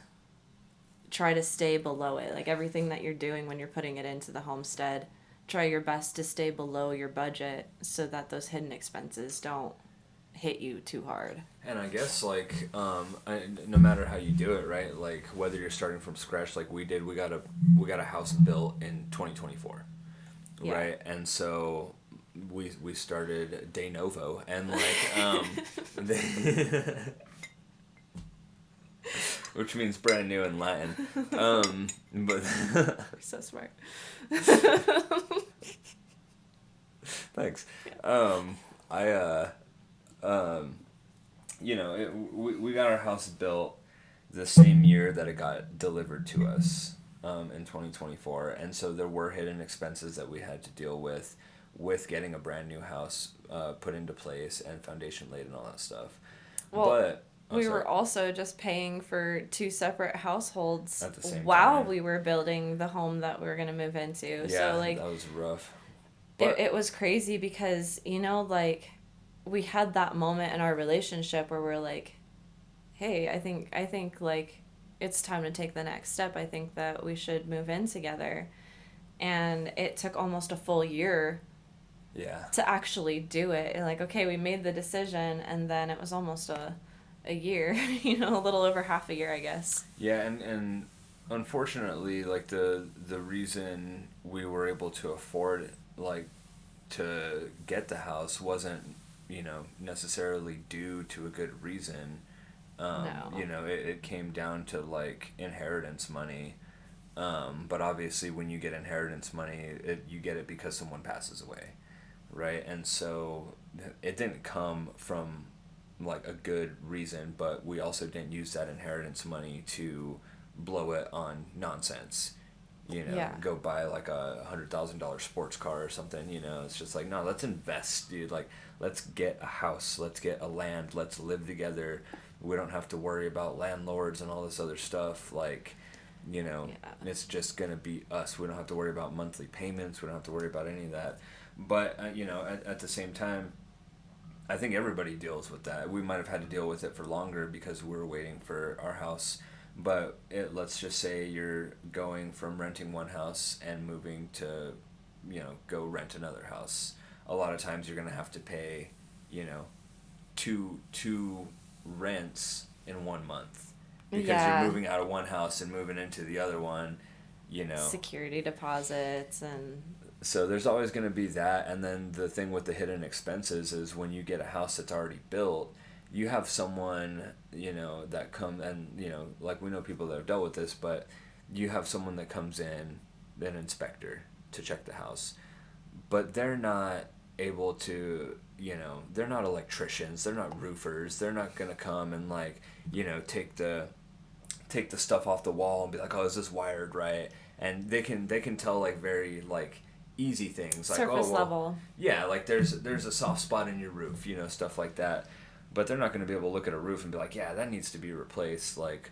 [SPEAKER 1] try to stay below it. Like everything that you're doing when you're putting it into the homestead, try your best to stay below your budget so that those hidden expenses don't hit you too hard.
[SPEAKER 2] And I guess like no matter how you do it, right? Like whether you're starting from scratch, like we did, we got a house built in 2024,
[SPEAKER 1] Yeah.
[SPEAKER 2] right? And so we started de novo, and like which means brand new in Latin. But
[SPEAKER 1] You're so smart.
[SPEAKER 2] thanks.
[SPEAKER 1] Yeah.
[SPEAKER 2] We got our house built the same year that it got delivered to us in 2024, and so there were hidden expenses that we had to deal with getting a brand new house put into place and foundation laid and all that stuff.
[SPEAKER 1] Well,
[SPEAKER 2] but
[SPEAKER 1] we were also just paying for two separate households
[SPEAKER 2] at the same
[SPEAKER 1] while
[SPEAKER 2] time
[SPEAKER 1] we were building the home that we were going to move into.
[SPEAKER 2] Yeah,
[SPEAKER 1] So like
[SPEAKER 2] that was rough.
[SPEAKER 1] it was crazy because, like we had that moment in our relationship where we're like, hey, I think like it's time to take the next step. I think that we should move in together. And it took almost a full year
[SPEAKER 2] Yeah.
[SPEAKER 1] to actually do it. And like, okay, we made the decision, and then it was almost a year, a little over half a year, I guess.
[SPEAKER 2] Yeah, and unfortunately, like the reason we were able to afford like to get the house wasn't necessarily due to a good reason.
[SPEAKER 1] No.
[SPEAKER 2] It came down to like inheritance money. But obviously, when you get inheritance money, you get it because someone passes away, right? And so it didn't come from like a good reason, but we also didn't use that inheritance money to blow it on nonsense.
[SPEAKER 1] Yeah.
[SPEAKER 2] Go buy like $100,000 sports car or something. It's just like, no, let's invest, dude. Like, let's get a house, let's get a land, let's live together. We don't have to worry about landlords and all this other stuff. Like, it's just gonna be us. We don't have to worry about monthly payments. We don't have to worry about any of that. But at the same time, I think everybody deals with that. We might have had to deal with it for longer because we were waiting for our house. But let's just say you're going from renting one house and moving to, go rent another house. A lot of times you're going to have to pay, two rents in 1 month. Because
[SPEAKER 1] Yeah.
[SPEAKER 2] you're moving out of one house and moving into the other one,
[SPEAKER 1] Security deposits and...
[SPEAKER 2] So there's always going to be that. And then the thing with the hidden expenses is when you get a house that's already built, you have someone, that come and, like we know people that have dealt with this, but you have someone that comes in, an inspector, to check the house. But they're not able to, they're not electricians, they're not roofers, they're not going to come and like, take the stuff off the wall and be like, oh, is this wired right? And they can tell like very like easy things like
[SPEAKER 1] surface level.
[SPEAKER 2] Yeah, like there's a soft spot in your roof, stuff like that. But they're not going to be able to look at a roof and be like, yeah, that needs to be replaced, like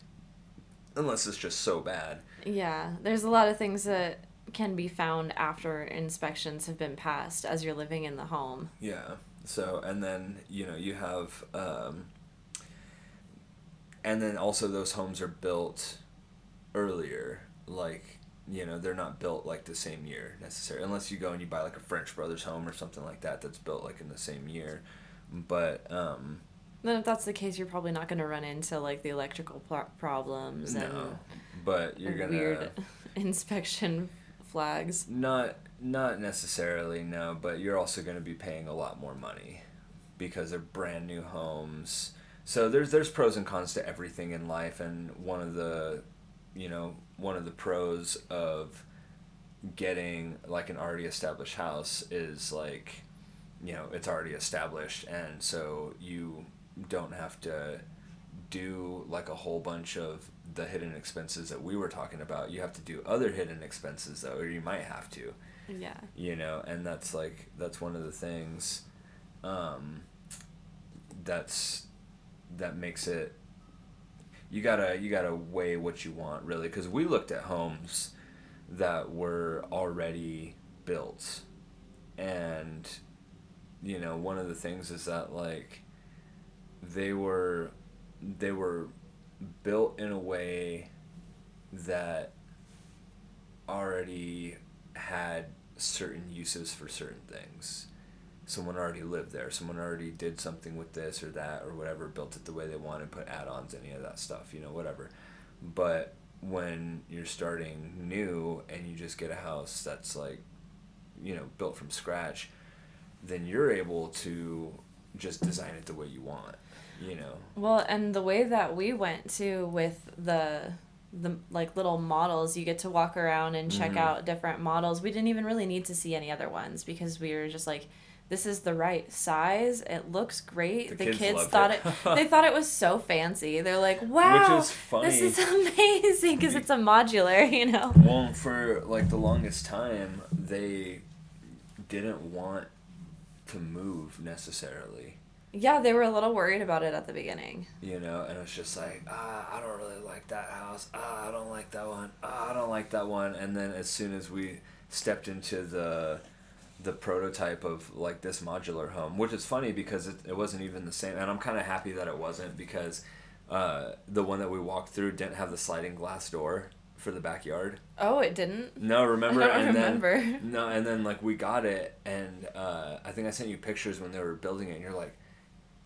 [SPEAKER 2] unless it's just so bad.
[SPEAKER 1] Yeah, there's a lot of things that can be found after inspections have been passed as you're living in the home.
[SPEAKER 2] Yeah. So, and then, you have and then also those homes are built earlier, like they're not built like the same year necessarily, unless you go and you buy like a French Brothers home or something like that that's built like in the same year. But
[SPEAKER 1] then if that's the case, you're probably not going to run into like the electrical problems and
[SPEAKER 2] but you're gonna
[SPEAKER 1] weird inspection flags.
[SPEAKER 2] Not necessarily, no, but you're also going to be paying a lot more money because they're brand new homes. So there's pros and cons to everything in life, and one of the pros of getting like an already established house is like, it's already established, and so you don't have to do like a whole bunch of the hidden expenses that we were talking about. You have to do other hidden expenses though, or you might have to.
[SPEAKER 1] Yeah.
[SPEAKER 2] And that's one of the things that makes it, you gotta weigh what you want, really, because we looked at homes that were already built, and one of the things is that, like, they were they were built in a way that already had certain uses for certain things. Someone already lived there. Someone already did something with this or that or whatever, built it the way they wanted, put add-ons, any of that stuff, whatever. But when you're starting new and you just get a house that's like, built from scratch, then you're able to just design it the way you want.
[SPEAKER 1] Well, and the way that we went to with the like little models, you get to walk around and check
[SPEAKER 2] Mm-hmm.
[SPEAKER 1] out different models. We didn't even really need to see any other ones because we were just like, this is the right size. It looks great. The kids
[SPEAKER 2] Loved
[SPEAKER 1] thought
[SPEAKER 2] it.
[SPEAKER 1] they thought it was so fancy. They're like,
[SPEAKER 2] Which
[SPEAKER 1] "Wow,
[SPEAKER 2] is funny.
[SPEAKER 1] this is amazing" because it's a modular.
[SPEAKER 2] Well, for like the longest time, they didn't want to move necessarily.
[SPEAKER 1] Yeah, they were a little worried about it at the beginning.
[SPEAKER 2] And it's just like, I don't really like that house. I don't like that one. I don't like that one. And then as soon as we stepped into the prototype of like this modular home, which is funny because it wasn't even the same, and I'm kind of happy that it wasn't, because the one that we walked through didn't have the sliding glass door for the backyard.
[SPEAKER 1] Oh, it didn't?
[SPEAKER 2] No, remember?
[SPEAKER 1] I don't
[SPEAKER 2] and
[SPEAKER 1] remember.
[SPEAKER 2] Then, no, and then like we got it, and I think I sent you pictures when they were building it, and you're like,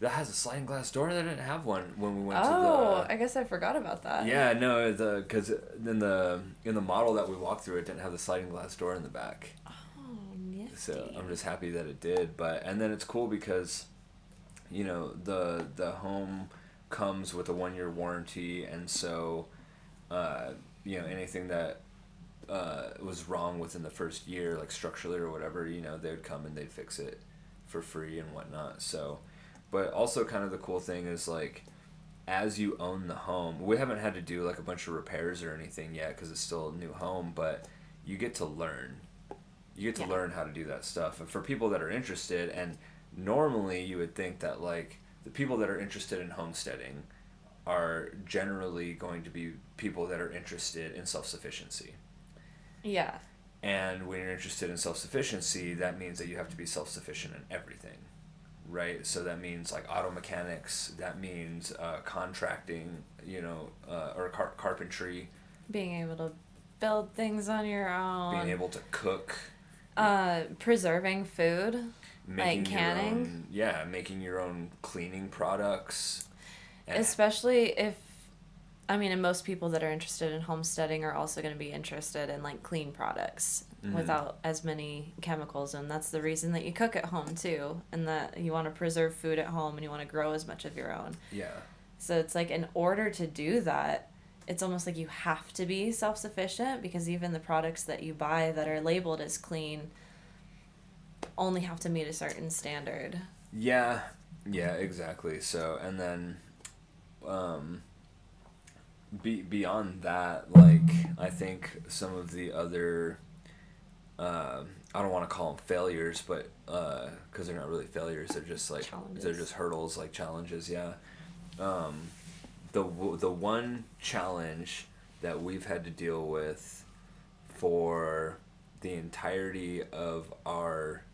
[SPEAKER 2] that has a sliding glass door. They didn't have one when we went to the.
[SPEAKER 1] Oh, I guess I forgot about that.
[SPEAKER 2] Yeah, no, because in the model that we walked through, it didn't have the sliding glass door in the back.
[SPEAKER 1] Oh, nifty.
[SPEAKER 2] So I'm just happy that it did. And then it's cool because, the home comes with a 1-year warranty, and so, anything that was wrong within the first year, like structurally or whatever, they would come and they'd fix it for free and whatnot. So. But also kind of the cool thing is, like, as you own the home, we haven't had to do, like, a bunch of repairs or anything yet because it's still a new home, but you get to learn. You get to learn how to do that stuff. And for people that are interested, and normally you would think that, like, the people that are interested in homesteading are generally going to be people that are interested in self-sufficiency.
[SPEAKER 1] Yeah.
[SPEAKER 2] And when you're interested in self-sufficiency, that means that you have to be self-sufficient in everything. Right, so that means like auto mechanics. That means contracting, or carpentry.
[SPEAKER 1] Being able to build things on your own.
[SPEAKER 2] Being able to cook.
[SPEAKER 1] Preserving food, like canning.
[SPEAKER 2] Making your own cleaning products.
[SPEAKER 1] Especially if, and most people that are interested in homesteading are also going to be interested in like clean products. Mm-hmm. Without as many chemicals, and that's the reason that you cook at home too, and that you want to preserve food at home and you want to grow as much of your own.
[SPEAKER 2] Yeah.
[SPEAKER 1] So it's like, in order to do that, it's almost like you have to be self-sufficient, because even the products that you buy that are labeled as clean only have to meet a certain standard.
[SPEAKER 2] Yeah, exactly. So, and then beyond that, like, I think some of the other I don't want to call them failures, but because they're not really failures, they're just like
[SPEAKER 1] Challenges.
[SPEAKER 2] They're just hurdles, like challenges. Yeah. The one challenge that we've had to deal with for the entirety of our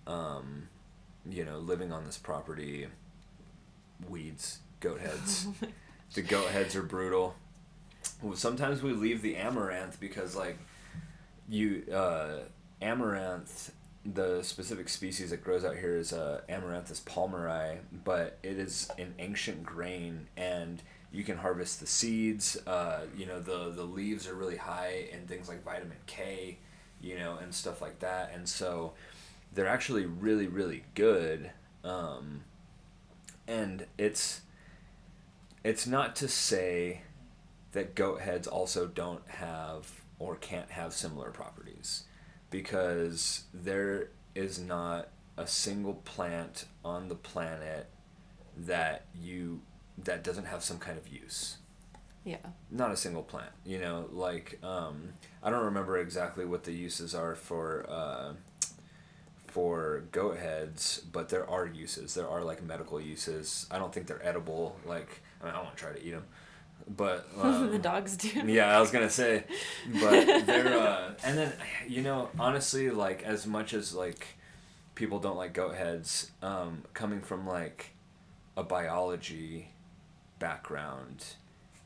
[SPEAKER 2] living on this property, weeds, goat heads. The goat heads are brutal. Sometimes we leave the amaranth because, like, amaranth, the specific species that grows out here is Amaranthus palmeri, but it is an ancient grain, and you can harvest the seeds. The leaves are really high in things like vitamin K, and stuff like that, and so they're actually really, really good. And it's not to say that goat heads also don't have or can't have similar properties, because there is not a single plant on the planet that doesn't have some kind of use.
[SPEAKER 1] Yeah.
[SPEAKER 2] Not a single plant. I don't remember exactly what the uses are for goat heads, but there are uses. There are, like, medical uses. I don't think they're edible. Like, I want to try to eat them. but
[SPEAKER 1] The dogs do.
[SPEAKER 2] yeah, I was gonna say, but they're and then honestly, like as much as like people don't like goat heads, coming from like a biology background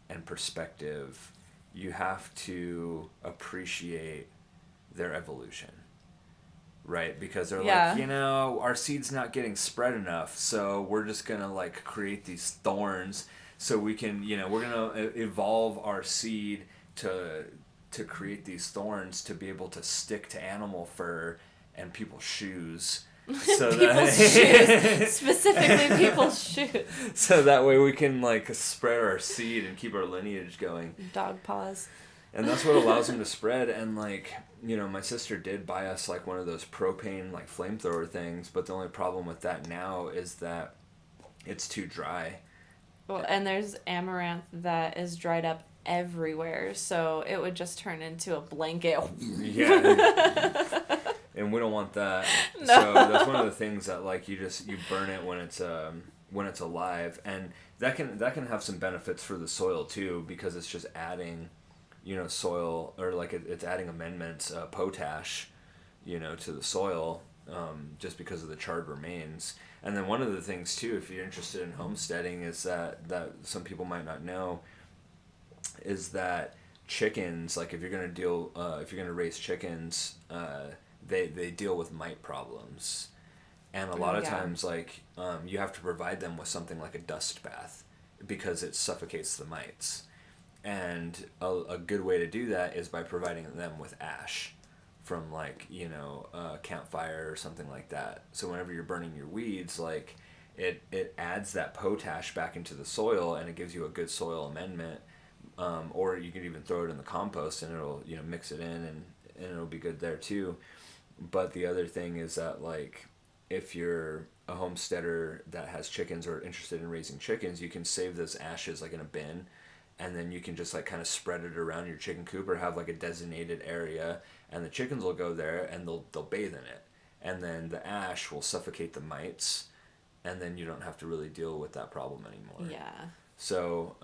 [SPEAKER 2] and perspective, you have to appreciate their evolution, right? Because they're
[SPEAKER 1] Yeah.
[SPEAKER 2] like, our seed's not getting spread enough, so we're just gonna like create these thorns so we can, we're gonna evolve our seed to create these thorns to be able to stick to animal fur and people's shoes. So
[SPEAKER 1] People's shoes. Specifically people's shoes.
[SPEAKER 2] so that way we can like spread our seed and keep our lineage going.
[SPEAKER 1] Dog paws.
[SPEAKER 2] And that's what allows them to spread. And like, my sister did buy us like one of those propane like flamethrower things, but the only problem with that now is that it's too dry.
[SPEAKER 1] Well, and there's amaranth that is dried up everywhere, so it would just turn into a blanket.
[SPEAKER 2] Yeah. And we don't want that.
[SPEAKER 1] No.
[SPEAKER 2] So that's one of the things that like you burn it when it's alive, and that can have some benefits for the soil too, because it's just adding, soil, or like it's adding amendments, potash, to the soil, just because of the charred remains. And then one of the things too, if you're interested in homesteading, is that some people might not know, is that chickens, like if you're gonna raise chickens, they deal with mite problems, and a lot of times like you have to provide them with something like a dust bath because it suffocates the mites. And a good way to do that is by providing them with ash from like a campfire or something like that. So whenever you're burning your weeds, like it adds that potash back into the soil, and it gives you a good soil amendment. Or you can even throw it in the compost and it'll mix it in, and it'll be good there too. But the other thing is that like if you're a homesteader that has chickens or interested in raising chickens, you can save those ashes like in a bin, and then you can just like kind of spread it around your chicken coop, or have like a designated area, and the chickens will go there and they'll bathe in it, and then the ash will suffocate the mites, and then you don't have to really deal with that problem anymore.
[SPEAKER 1] Yeah.
[SPEAKER 2] So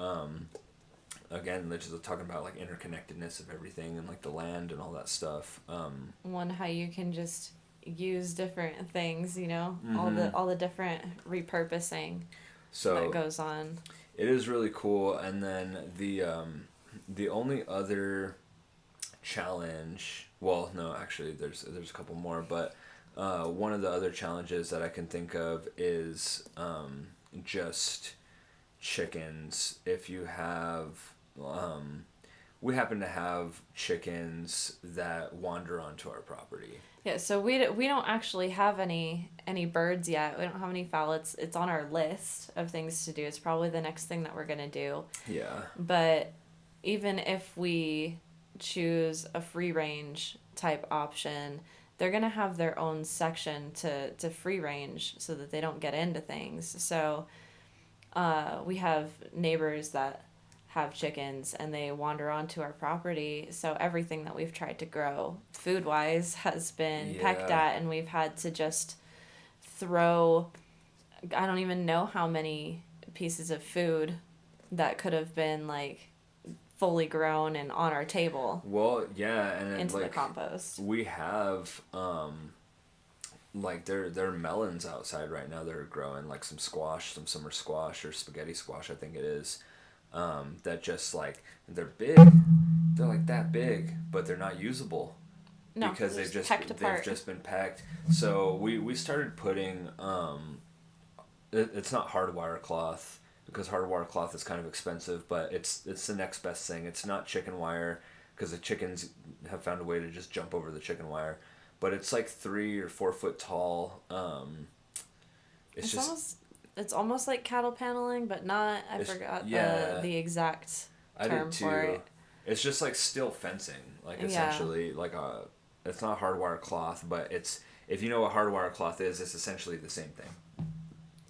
[SPEAKER 2] again, they're just talking about like interconnectedness of everything and like the land and all that stuff.
[SPEAKER 1] How you can just use different things,
[SPEAKER 2] Mm-hmm.
[SPEAKER 1] all the different repurposing that goes on.
[SPEAKER 2] It is really cool. And then the only other challenge, well, no, actually there's a couple more, but one of the other challenges that I can think of is just chickens. If you have we happen to have chickens that wander onto our property.
[SPEAKER 1] Yeah, so we don't actually have any birds yet. We don't have any fowl. It's on our list of things to do. It's probably the next thing that we're gonna do.
[SPEAKER 2] Yeah.
[SPEAKER 1] But even if we choose a free range type option, they're gonna have their own section to free range so that they don't get into things. So we have neighbors that have chickens and they wander onto our property, so everything that we've tried to grow food wise has been pecked at, and we've had to just throw, I don't even know how many pieces of food that could have been like fully grown and on our table.
[SPEAKER 2] Well, yeah, and
[SPEAKER 1] into
[SPEAKER 2] like,
[SPEAKER 1] the compost.
[SPEAKER 2] We have like there are melons outside right now that are growing, like some squash, some summer squash or spaghetti squash, I think it is. That just like they're big, they're like that big, but they're not usable.
[SPEAKER 1] No,
[SPEAKER 2] because they've
[SPEAKER 1] apart.
[SPEAKER 2] just been packed. So we started putting it's not hardwire cloth, because hardwire cloth is kind of expensive, but it's the next best thing. It's not chicken wire, because the chickens have found a way to just jump over the chicken wire, but it's like 3 or 4 foot tall.
[SPEAKER 1] It's almost like cattle paneling, but not. I forgot the exact term for it.
[SPEAKER 2] It's just like steel fencing, like essentially like it's not hardwire cloth, but it's, if you know what hardwire cloth is, it's essentially the same thing.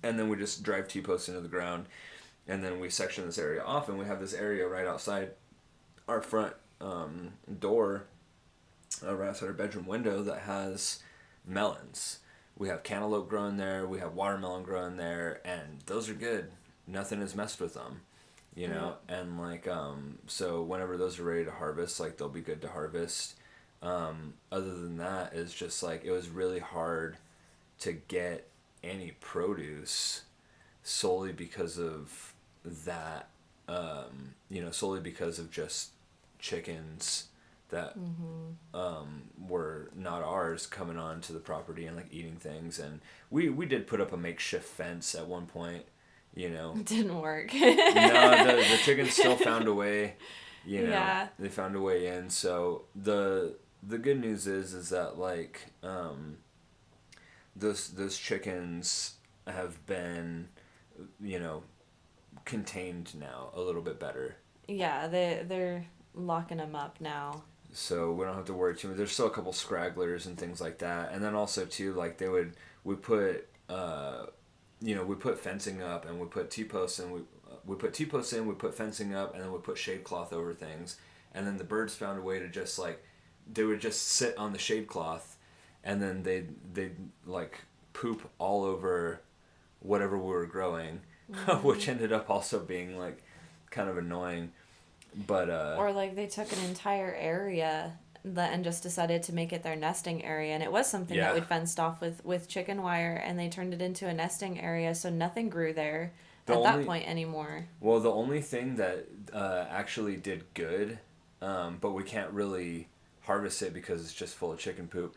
[SPEAKER 2] And then we just drive T-posts into the ground, and then we section this area off, and we have this area right outside our front door, right outside our bedroom window, that has melons. We have cantaloupe growing there, we have watermelon growing there, and those are good. Nothing has messed with them. you know, and like so whenever those are ready to harvest, like they'll be good to harvest. Other than that, it's just like it was really hard to get any produce solely because of that, solely because of just chickens that were not ours coming onto the property and like eating things. And we did put up a makeshift fence at one point, you know.
[SPEAKER 1] It didn't work.
[SPEAKER 2] No, the chickens still found a way, you know.
[SPEAKER 1] Yeah.
[SPEAKER 2] They found a way in. So the good news is that like those chickens have been, you know, contained now a little bit better.
[SPEAKER 1] Yeah, they're locking them up now.
[SPEAKER 2] So we don't have to worry too much. There's still a couple scragglers and things like that. And then also too, like we put we put fencing up and we put T-posts and we put T-posts in, we put fencing up, and then we put shade cloth over things. And then the birds found a way to just like, they would just sit on the shade cloth, and then they'd like poop all over whatever we were growing, which ended up also being like kind of annoying. But
[SPEAKER 1] Or like they took an entire area and just decided to make it their nesting area, and it was something that we'd fenced off with chicken wire, and they turned it into a nesting area, so nothing grew there that point anymore.
[SPEAKER 2] Well, the only thing that actually did good, but we can't really harvest it because it's just full of chicken poop.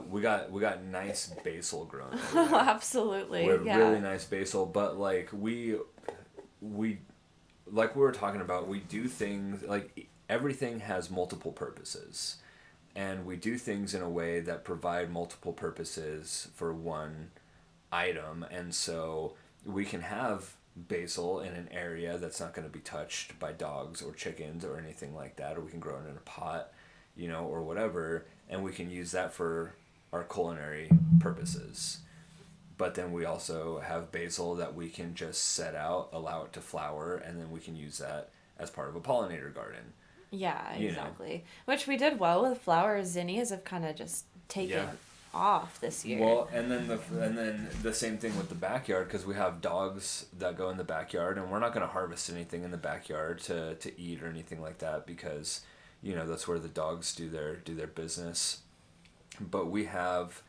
[SPEAKER 2] We got nice basil growing.
[SPEAKER 1] Oh, absolutely.
[SPEAKER 2] We have really nice basil, but like we like we were talking about, we do things like everything has multiple purposes, and we do things in a way that provide multiple purposes for one item. And so we can have basil in an area that's not going to be touched by dogs or chickens or anything like that, or we can grow it in a pot, you know, or whatever, and we can use that for our culinary purposes. But then we also have basil that we can just set out, allow it to flower, and then we can use that as part of a pollinator garden.
[SPEAKER 1] Yeah, exactly. Which we did well with flowers. Zinnias have kind of just taken off this year.
[SPEAKER 2] Well, and then the same thing with the backyard, because we have dogs that go in the backyard, and we're not going to harvest anything in the backyard to eat or anything like that, because you know that's where the dogs do their business. But we have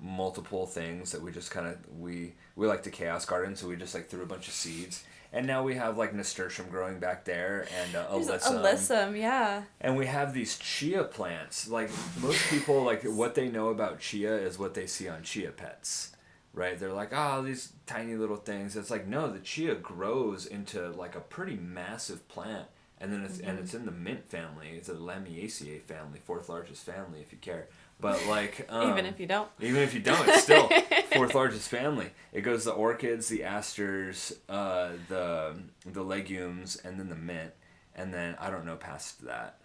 [SPEAKER 2] multiple things that we just kind of we like to chaos garden, so we just like threw a bunch of seeds, and now we have like nasturtium growing back there, and
[SPEAKER 1] alyssum, yeah.
[SPEAKER 2] and we have these chia plants. Like most people, like what they know about chia is what they see on Chia Pets, right? They're like, oh, these tiny little things. It's like, no, the chia grows into like a pretty massive plant, and then it's in the mint family. It's a Lamiaceae family, fourth largest family if you care. But like
[SPEAKER 1] even if you don't,
[SPEAKER 2] it's still fourth largest family. It goes the orchids, the asters, the legumes, and then the mint, and then I don't know past that.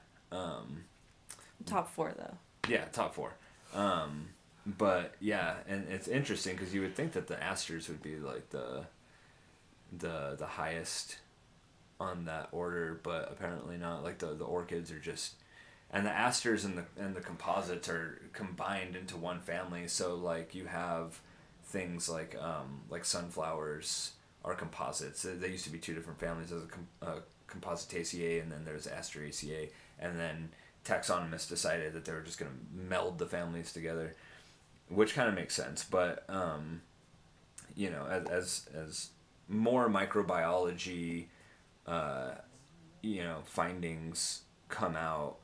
[SPEAKER 1] Top 4 though.
[SPEAKER 2] Yeah, top 4. But yeah, and it's interesting because you would think that the asters would be like the highest on that order, but apparently not. Like the orchids are just. And the asters and the composites are combined into one family. So like you have things like sunflowers are composites. They used to be 2 different families. There's a Compositaceae, and then there's Asteraceae, and then taxonomists decided that they were just going to meld the families together, which kind of makes sense. But you know, as more microbiology findings come out,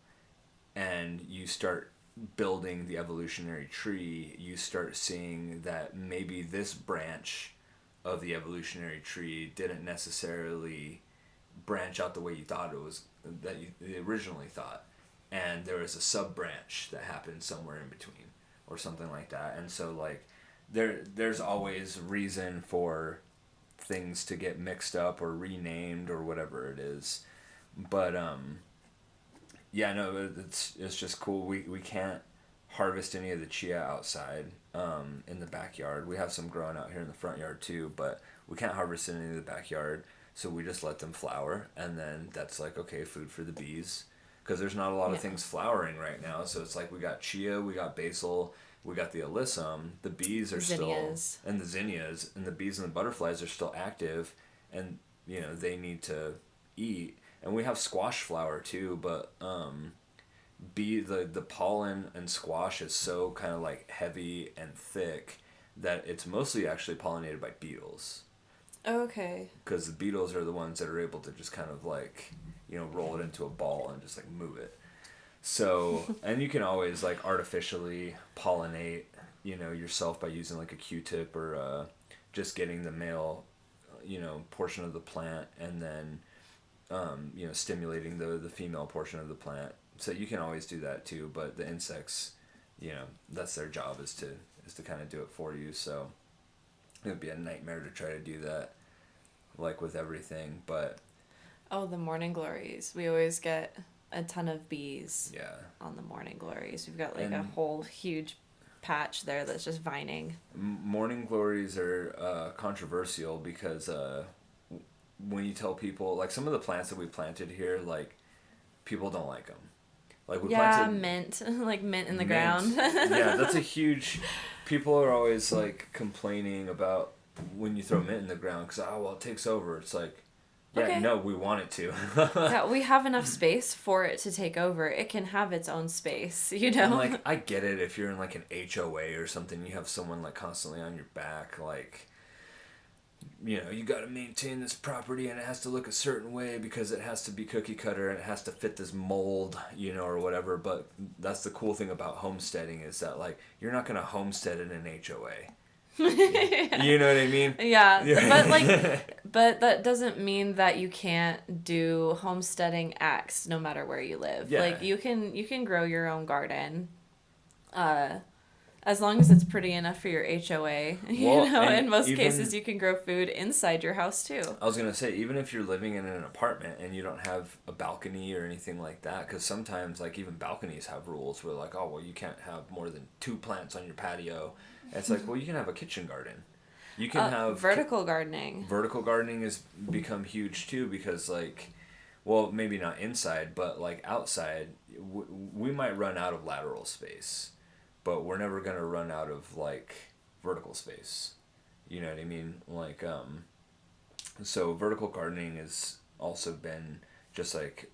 [SPEAKER 2] and you start building the evolutionary tree, you start seeing that maybe this branch of the evolutionary tree didn't necessarily branch out the way you thought it was, that you originally thought, and there was a sub branch that happened somewhere in between or something like that. And so like there's always reason for things to get mixed up or renamed or whatever it is. But yeah, no, it's just cool. We can't harvest any of the chia outside in the backyard. We have some growing out here in the front yard too, but we can't harvest any in the backyard, so we just let them flower, and then that's like, okay, food for the bees, because there's not a lot of things flowering right now. So it's like we got chia, we got basil, we got the alyssum, the bees are
[SPEAKER 1] Zinnias.
[SPEAKER 2] still, and the zinnias, and the bees and the butterflies are still active, and they need to eat. And we have squash flower too, but the pollen and squash is so kind of like heavy and thick that it's mostly actually pollinated by beetles.
[SPEAKER 1] Okay.
[SPEAKER 2] Because the beetles are the ones that are able to just kind of like roll it into a ball and just like move it. So, and you can always like artificially pollinate yourself by using like a Q-tip or just getting the male portion of the plant, and then stimulating the female portion of the plant. So you can always do that too, but the insects, that's their job, is to kind of do it for you. So it would be a nightmare to try to do that, like with everything. But
[SPEAKER 1] Oh, the morning glories. We always get a ton of bees
[SPEAKER 2] yeah,
[SPEAKER 1] on the morning glories. We've got like a
[SPEAKER 2] and
[SPEAKER 1] whole huge patch there that's just vining.
[SPEAKER 2] morning glories are controversial because when you tell people, like, some of the plants that we planted here, like, people don't like them. Like, we
[SPEAKER 1] Yeah,
[SPEAKER 2] planted
[SPEAKER 1] mint. Like mint in the
[SPEAKER 2] mint.
[SPEAKER 1] ground.
[SPEAKER 2] Yeah, that's a huge. People are always like complaining about when you throw mint in the ground because it takes over. It's like, yeah,
[SPEAKER 1] Okay.
[SPEAKER 2] no, we want it to.
[SPEAKER 1] Yeah, we have enough space for it to take over. It can have its own space, you know?
[SPEAKER 2] And like, I get it if you're in like an HOA or something, you have someone like constantly on your back, like, you got to maintain this property and it has to look a certain way because it has to be cookie cutter and it has to fit this mold, or whatever. But that's the cool thing about homesteading is that, like, you're not going to homestead in an HOA. You know what I mean?
[SPEAKER 1] Yeah, but that doesn't mean that you can't do homesteading acts no matter where you live.
[SPEAKER 2] Yeah.
[SPEAKER 1] Like you can grow your own garden. As long as it's pretty enough for your HOA,
[SPEAKER 2] and
[SPEAKER 1] in most
[SPEAKER 2] even-
[SPEAKER 1] cases you can grow food inside your house too.
[SPEAKER 2] I was gonna say, even if you're living in an apartment and you don't have a balcony or anything like that, because sometimes, like, even balconies have rules where, like, oh well, you can't have more than 2 plants on your patio. And it's like, well, you can have a kitchen garden. You can have
[SPEAKER 1] vertical gardening.
[SPEAKER 2] Vertical gardening has become huge too because, like, well, maybe not inside, but like outside, we might run out of lateral space, but we're never gonna run out of like vertical space. You know what I mean? Like, so vertical gardening has also been just like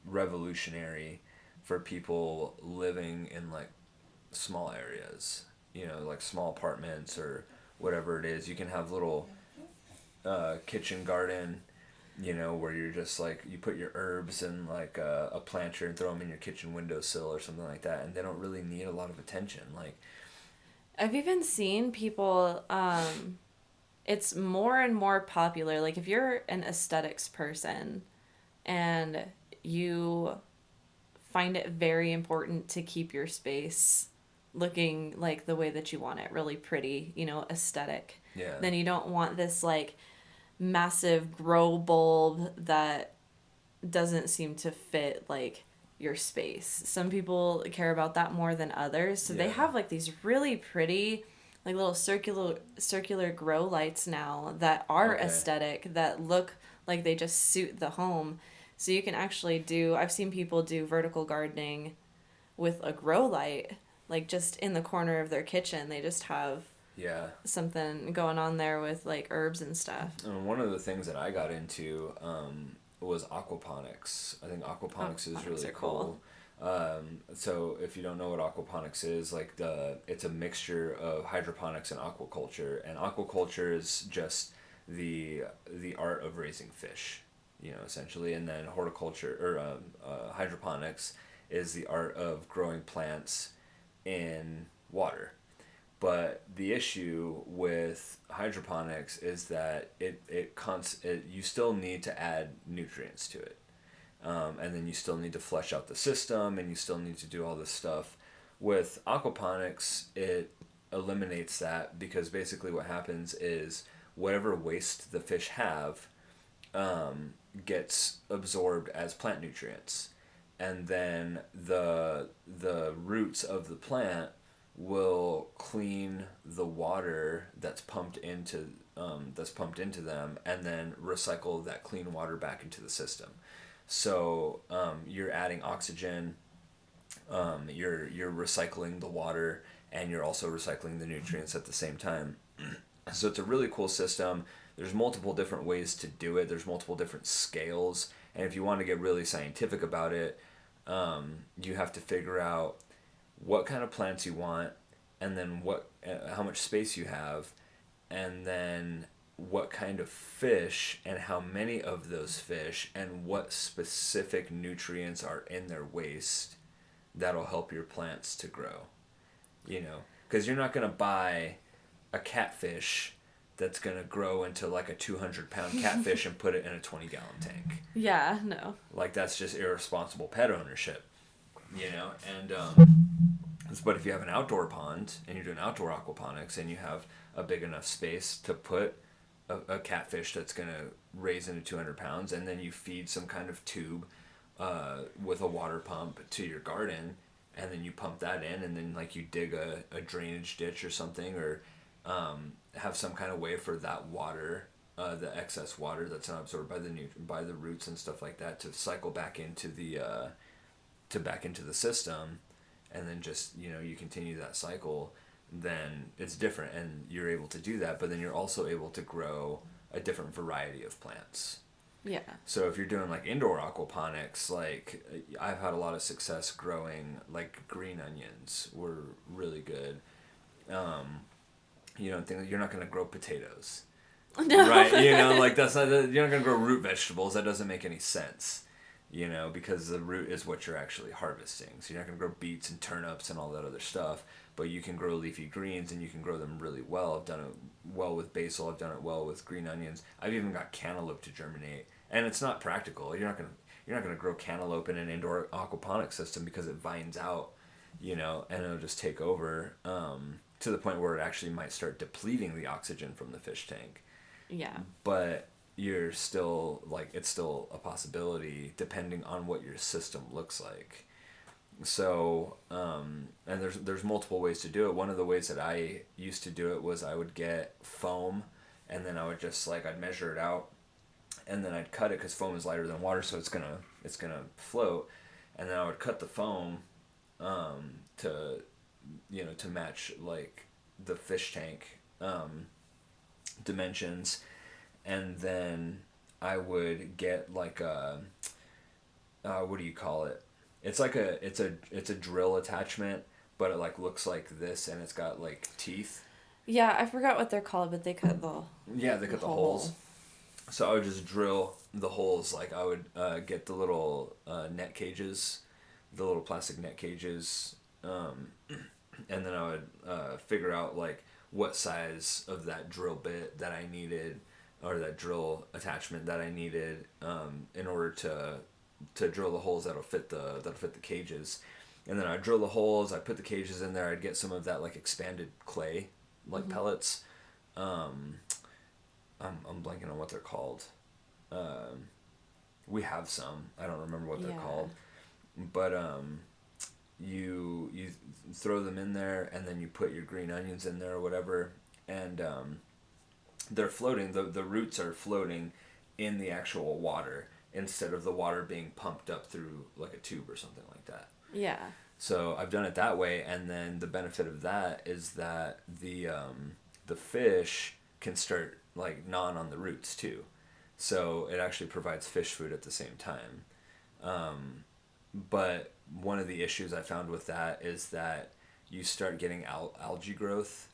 [SPEAKER 2] revolutionary for people living in like small areas. Like small apartments or whatever it is. You can have little kitchen garden, where you're just like, you put your herbs in like a planter and throw them in your kitchen windowsill or something like that, and they don't really need a lot of attention. Like,
[SPEAKER 1] I've even seen people, it's more and more popular. Like if you're an aesthetics person and you find it very important to keep your space looking like the way that you want it, really pretty, aesthetic.
[SPEAKER 2] yeah,
[SPEAKER 1] Then you don't want this like massive grow bulb that doesn't seem to fit like your space. Some people care about that more than others. So they
[SPEAKER 2] Yeah.
[SPEAKER 1] have like these really pretty like little circular grow lights now that are
[SPEAKER 2] Okay.
[SPEAKER 1] aesthetic, that look like they just suit the home. So you can actually I've seen people do vertical gardening with a grow light, like just in the corner of their kitchen. They just have
[SPEAKER 2] yeah.
[SPEAKER 1] something going on there with like herbs and stuff.
[SPEAKER 2] And one of the things that I got into was aquaponics. I think aquaponics is
[SPEAKER 1] Aquaponics
[SPEAKER 2] really
[SPEAKER 1] are cool.
[SPEAKER 2] So if you don't know what aquaponics is, like it's a mixture of hydroponics and aquaculture. And aquaculture is just the art of raising fish, essentially. And then horticulture or hydroponics is the art of growing plants in water. But the issue with hydroponics is that you still need to add nutrients to it. And then you still need to flesh out the system, and you still need to do all this stuff. With aquaponics, it eliminates that because basically what happens is whatever waste the fish have gets absorbed as plant nutrients. And then the roots of the plant will clean the water that's pumped into them, and then recycle that clean water back into the system. So you're adding oxygen, you're recycling the water, and you're also recycling the nutrients at the same time. So it's a really cool system. there's multiple different ways to do it. There's multiple different scales. And if you want to get really scientific about it, you have to figure out what kind of plants you want, and then how much space you have, and then what kind of fish and how many of those fish and what specific nutrients are in their waste that'll help your plants to grow. Because you're not going to buy a catfish that's going to grow into like a 200-pound catfish and put it in a 20-gallon tank.
[SPEAKER 1] Yeah, no.
[SPEAKER 2] Like, that's just irresponsible pet ownership, and but if you have an outdoor pond and you're doing outdoor aquaponics and you have a big enough space to put a catfish that's going to raise into 200 pounds, and then you feed some kind of tube with a water pump to your garden, and then you pump that in, and then like you dig a drainage ditch or something, or have some kind of way for that water, the excess water that's not absorbed by the roots and stuff like that, to cycle back into the system, and then just you continue that cycle. Then it's different, and you're able to do that, but then you're also able to grow a different variety of plants.
[SPEAKER 1] Yeah.
[SPEAKER 2] So if you're doing like indoor aquaponics, like I've had a lot of success growing like green onions were really good. You're not going to grow potatoes.
[SPEAKER 1] No.
[SPEAKER 2] Right? Like you're not going to grow root vegetables. That doesn't make any sense. Because the root is what you're actually harvesting. So you're not going to grow beets and turnips and all that other stuff, but you can grow leafy greens, and you can grow them really well. I've done it well with basil. I've done it well with green onions. I've even got cantaloupe to germinate, and it's not practical. You're not going to grow cantaloupe in an indoor aquaponic system because it vines out, and it'll just take over to the point where it actually might start depleting the oxygen from the fish tank.
[SPEAKER 1] Yeah.
[SPEAKER 2] But you're still it's still a possibility depending on what your system looks like. So and there's multiple ways to do it. One of the ways that I used to do it was I would get foam, and then I would just I'd measure it out, and then I'd cut it, because foam is lighter than water, so it's gonna float, and then I would cut the foam to match like the fish tank dimensions. And then I would get like a, what do you call it? It's like it's a drill attachment, but it looks like this, and it's got teeth.
[SPEAKER 1] Yeah, I forgot what they're called, but they cut the
[SPEAKER 2] the holes. So I would just drill the holes. I would get the little net cages, the little plastic net cages, and then I would figure out what size of that drill bit that I needed, or that drill attachment that I needed, in order to drill the holes that'll fit the cages. And then I'd drill the holes, I'd put the cages in there, I'd get some of that expanded clay, pellets. I'm blanking on what they're called. We have some. I don't remember what they're called. But you throw them in there, and then you put your green onions in there or whatever, and they're floating. The roots are floating in the actual water, instead of the water being pumped up through a tube or something like that.
[SPEAKER 1] Yeah.
[SPEAKER 2] So I've done it that way, and then the benefit of that is that the fish can start gnawing on the roots too. So it actually provides fish food at the same time. But one of the issues I found with that is that you start getting algae growth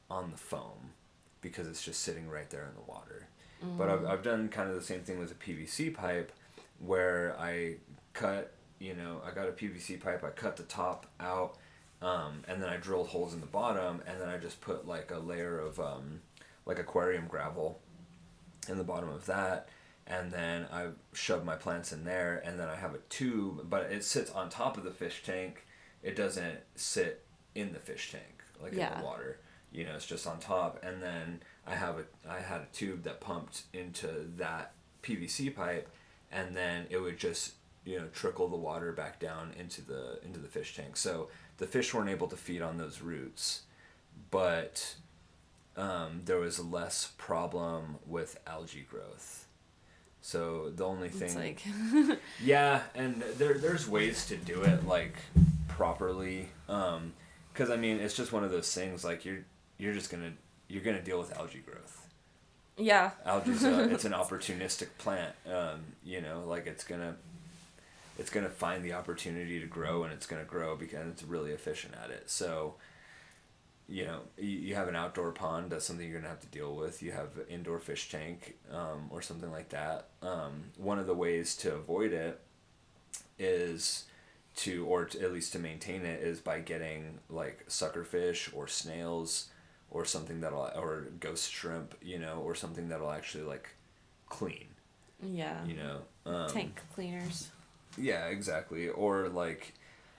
[SPEAKER 2] on the foam, because it's just sitting right there in the water. Mm. But I've done kind of the same thing with a PVC pipe, where I cut, I got a PVC pipe, I cut the top out, and then I drilled holes in the bottom, and then I just put a layer of aquarium gravel in the bottom of that, and then I shove my plants in there, and then I have a tube, but it sits on top of the fish tank. It doesn't sit in the fish tank, in the water. It's just on top, and then I had a tube that pumped into that PVC pipe, and then it would just trickle the water back down into the fish tank. So the fish weren't able to feed on those roots, but there was less problem with algae growth. So the only thing, yeah, and there's ways to do it properly, because it's just one of those things, you're gonna deal with algae growth.
[SPEAKER 1] Yeah.
[SPEAKER 2] Algae's it's an opportunistic plant. You know, like it's gonna find the opportunity to grow, and it's gonna grow because it's really efficient at it. So, you know, you have an outdoor pond, that's something you're gonna have to deal with. You have an indoor fish tank, or something like that. One of the ways to avoid it is at least to maintain it, is by getting like suckerfish or snails or something or ghost shrimp, you know, or something that'll actually like clean,
[SPEAKER 1] Yeah.
[SPEAKER 2] you know.
[SPEAKER 1] Tank cleaners.
[SPEAKER 2] Yeah, exactly. Or like,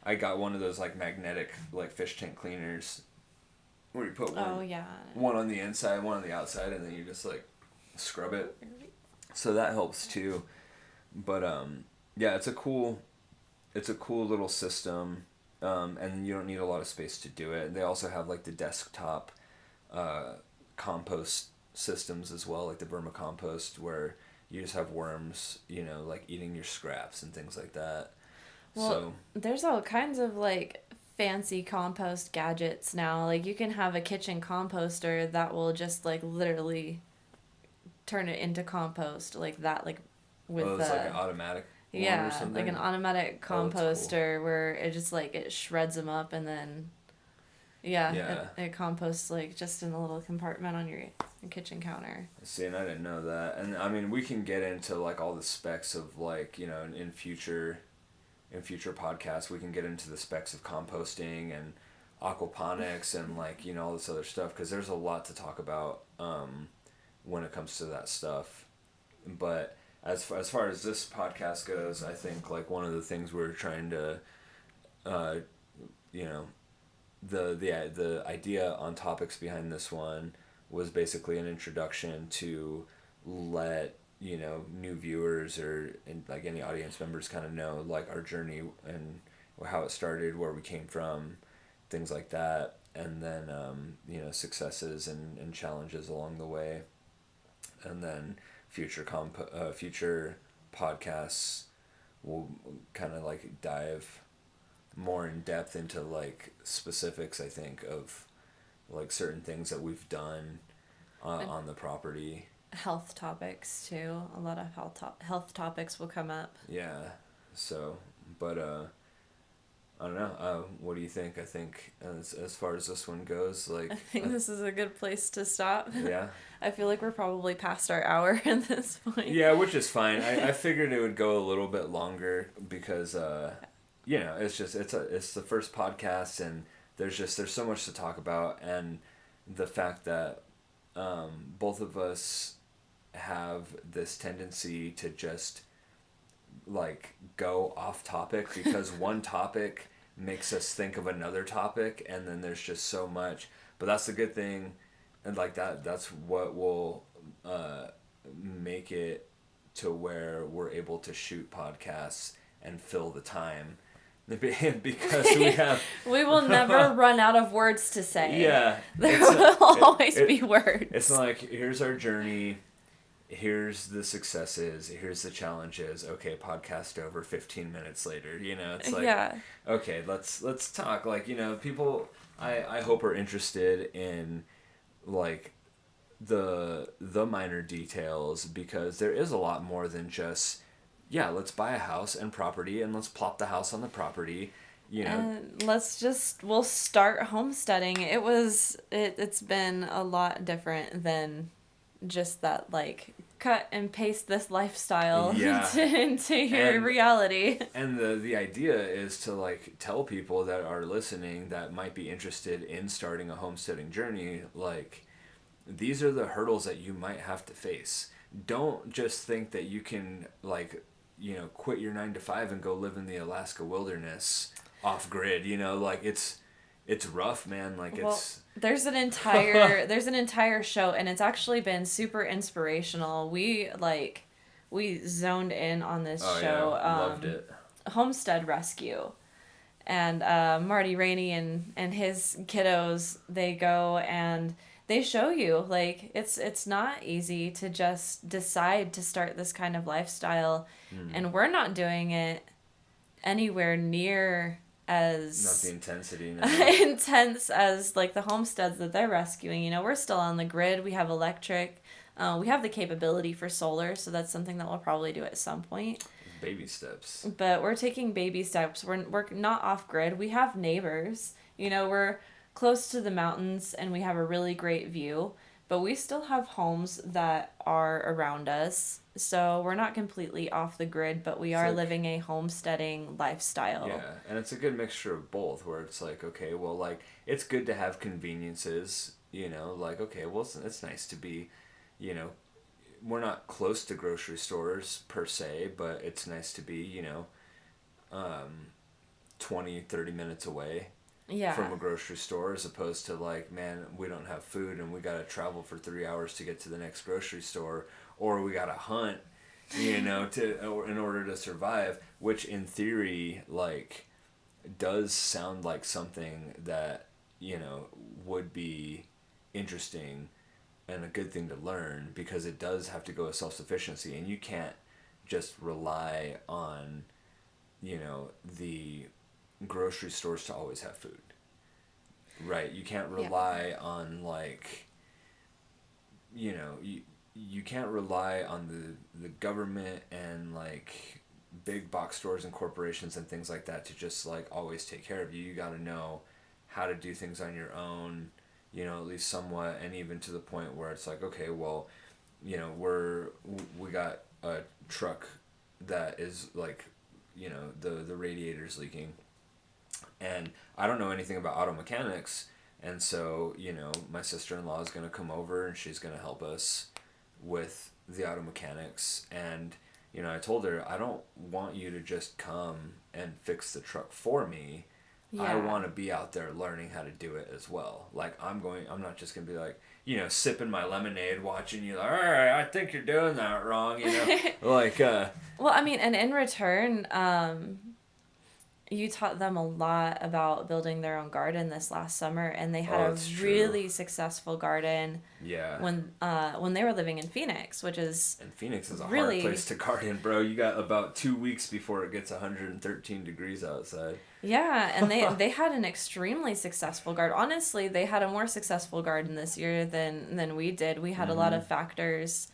[SPEAKER 2] I got one of those like magnetic like fish tank cleaners, where you put
[SPEAKER 1] Oh yeah.
[SPEAKER 2] one on the inside, one on the outside, and then you just like scrub it. So that helps too. But yeah, it's a cool little system, and you don't need a lot of space to do it. They also have like the desktop compost systems as well, like the vermicompost, where you just have worms, you know, like eating your scraps and things like that.
[SPEAKER 1] Well,
[SPEAKER 2] So
[SPEAKER 1] there's all kinds of like fancy compost gadgets now. Like you can have a kitchen composter that will just like literally turn it into compost like that, like with
[SPEAKER 2] it's like an automatic one or
[SPEAKER 1] yeah,
[SPEAKER 2] something.
[SPEAKER 1] like an automatic
[SPEAKER 2] Oh, that's cool.
[SPEAKER 1] composter where it just like it shreds them up and then yeah,
[SPEAKER 2] Yeah.
[SPEAKER 1] it composts like just in a little compartment on your kitchen counter.
[SPEAKER 2] See, and I didn't know that. And I mean, we can get into like all the specs of like, you know, in future podcasts, we can get into the specs of composting and aquaponics and like, you know, all this other stuff, because there's a lot to talk about when it comes to that stuff. But as far as this podcast goes, I think like one of the things we're trying to, you know, the idea on topics behind this one was basically an introduction to let, you know, new viewers or like any audience members kind of know like our journey and how it started, where we came from, things like that, and then you know, successes and challenges along the way, and then future podcasts will kind of like dive more in depth into like specifics, I think, of like certain things that we've done on the property.
[SPEAKER 1] Health topics too. A lot of health topics will come up.
[SPEAKER 2] Yeah. So, but I don't know. What do you think? I think as far as this one goes, like
[SPEAKER 1] I think this is a good place to stop.
[SPEAKER 2] Yeah.
[SPEAKER 1] I feel like we're probably past our hour at this point.
[SPEAKER 2] Yeah, which is fine. I figured it would go a little bit longer because you know, it's the first podcast, and there's so much to talk about, and the fact that both of us have this tendency to just like go off topic, because one topic makes us think of another topic, and then there's just so much. But that's the good thing, and like that's what will make it to where we're able to shoot podcasts and fill the time, because
[SPEAKER 1] we will never run out of words to say.
[SPEAKER 2] Yeah,
[SPEAKER 1] there will always be words.
[SPEAKER 2] It's not like, here's our journey, here's the successes, here's the challenges. Okay, podcast over 15 minutes later. You know, it's like,
[SPEAKER 1] yeah.
[SPEAKER 2] Okay, let's talk. Like, you know, people I hope are interested in like the minor details, because there is a lot more than just, yeah, let's buy a house and property and let's plop the house on the property, you know.
[SPEAKER 1] And we'll start homesteading. It's been a lot different than just that, like, cut and paste this lifestyle into your reality.
[SPEAKER 2] And the idea is to like tell people that are listening that might be interested in starting a homesteading journey, like, these are the hurdles that you might have to face. Don't just think that you can, like, you know, quit your 9-to-5 and go live in the Alaska wilderness off grid. You know, like it's rough, man. Like,
[SPEAKER 1] there's an entire show, and it's actually been super inspirational. We zoned in on this show.
[SPEAKER 2] Yeah, loved it.
[SPEAKER 1] Homestead Rescue. And Marty Rainey and his kiddos, they go and they show you, like, it's not easy to just decide to start this kind of lifestyle. And we're not doing it anywhere near as
[SPEAKER 2] not the intensity, no.
[SPEAKER 1] intense as like the homesteads that they're rescuing. You know, we're still on the grid. We have electric. We have the capability for solar, so that's something that we'll probably do at some point.
[SPEAKER 2] Baby steps.
[SPEAKER 1] But we're taking baby steps. We're not off grid. We have neighbors. You know, we're close to the mountains and we have a really great view, but we still have homes that are around us. So we're not completely off the grid, but we
[SPEAKER 2] It's
[SPEAKER 1] are
[SPEAKER 2] like,
[SPEAKER 1] living a homesteading lifestyle.
[SPEAKER 2] yeah, and it's a good mixture of both, where it's like, okay, well, like, it's good to have conveniences, you know, like, okay, well, it's nice to be, you know, we're not close to grocery stores per se, but it's nice to be, you know, 20, 30 minutes away
[SPEAKER 1] Yeah.
[SPEAKER 2] from a grocery store, as opposed to like, man, we don't have food and we got to travel for 3 hours to get to the next grocery store, or we got to hunt, you know, in order to survive, which in theory, like, does sound like something that, you know, would be interesting and a good thing to learn, because it does have to go with self-sufficiency, and you can't just rely on, you know, the grocery stores to always have food, right? You can't rely on, like, you know, you can't rely on the government and like big box stores and corporations and things like that to just like always take care of you. You got to know how to do things on your own, you know, at least somewhat, and even to the point where it's like, okay, well, you know, we got a truck that is like, you know, the radiator's leaking, and I don't know anything about auto mechanics, and so, you know, my sister-in-law is going to come over and she's going to help us with the auto mechanics. And, you know, I told her, I don't want you to just come and fix the truck for me.
[SPEAKER 1] Yeah.
[SPEAKER 2] I want to be out there learning how to do it as well. Like, I'm not just going to be like, you know, sipping my lemonade, watching you, like, all right, I think you're doing that wrong, you know? Like,
[SPEAKER 1] Well, I mean, and in return, you taught them a lot about building their own garden this last summer, and they had
[SPEAKER 2] it's
[SPEAKER 1] a
[SPEAKER 2] true.
[SPEAKER 1] really successful garden
[SPEAKER 2] yeah.
[SPEAKER 1] when they were living in Phoenix, which is
[SPEAKER 2] And Phoenix is a
[SPEAKER 1] really
[SPEAKER 2] hard place to garden, bro. You got about 2 weeks before it gets 113 degrees outside.
[SPEAKER 1] Yeah, and they had an extremely successful garden. Honestly, they had a more successful garden this year than we did. We had a lot of factors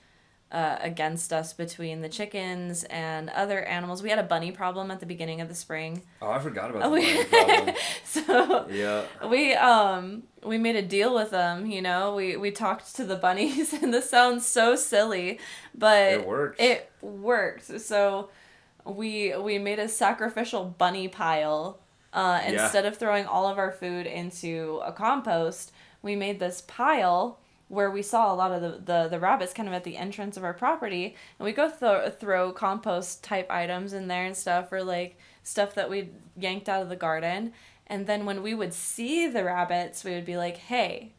[SPEAKER 1] against us between the chickens and other animals. We had a bunny problem at the beginning of the spring.
[SPEAKER 2] Oh, I forgot about the bunny problem.
[SPEAKER 1] So
[SPEAKER 2] Yeah.
[SPEAKER 1] we made a deal with them, you know. We talked to the bunnies, and this sounds so silly, but
[SPEAKER 2] It worked.
[SPEAKER 1] It worked. So we made a sacrificial bunny pile. Instead of throwing all of our food into a compost, we made this pile where we saw a lot of the rabbits kind of at the entrance of our property, and we go throw compost type items in there and stuff, or like stuff that we yanked out of the garden. And then when we would see the rabbits, we would be like, hey,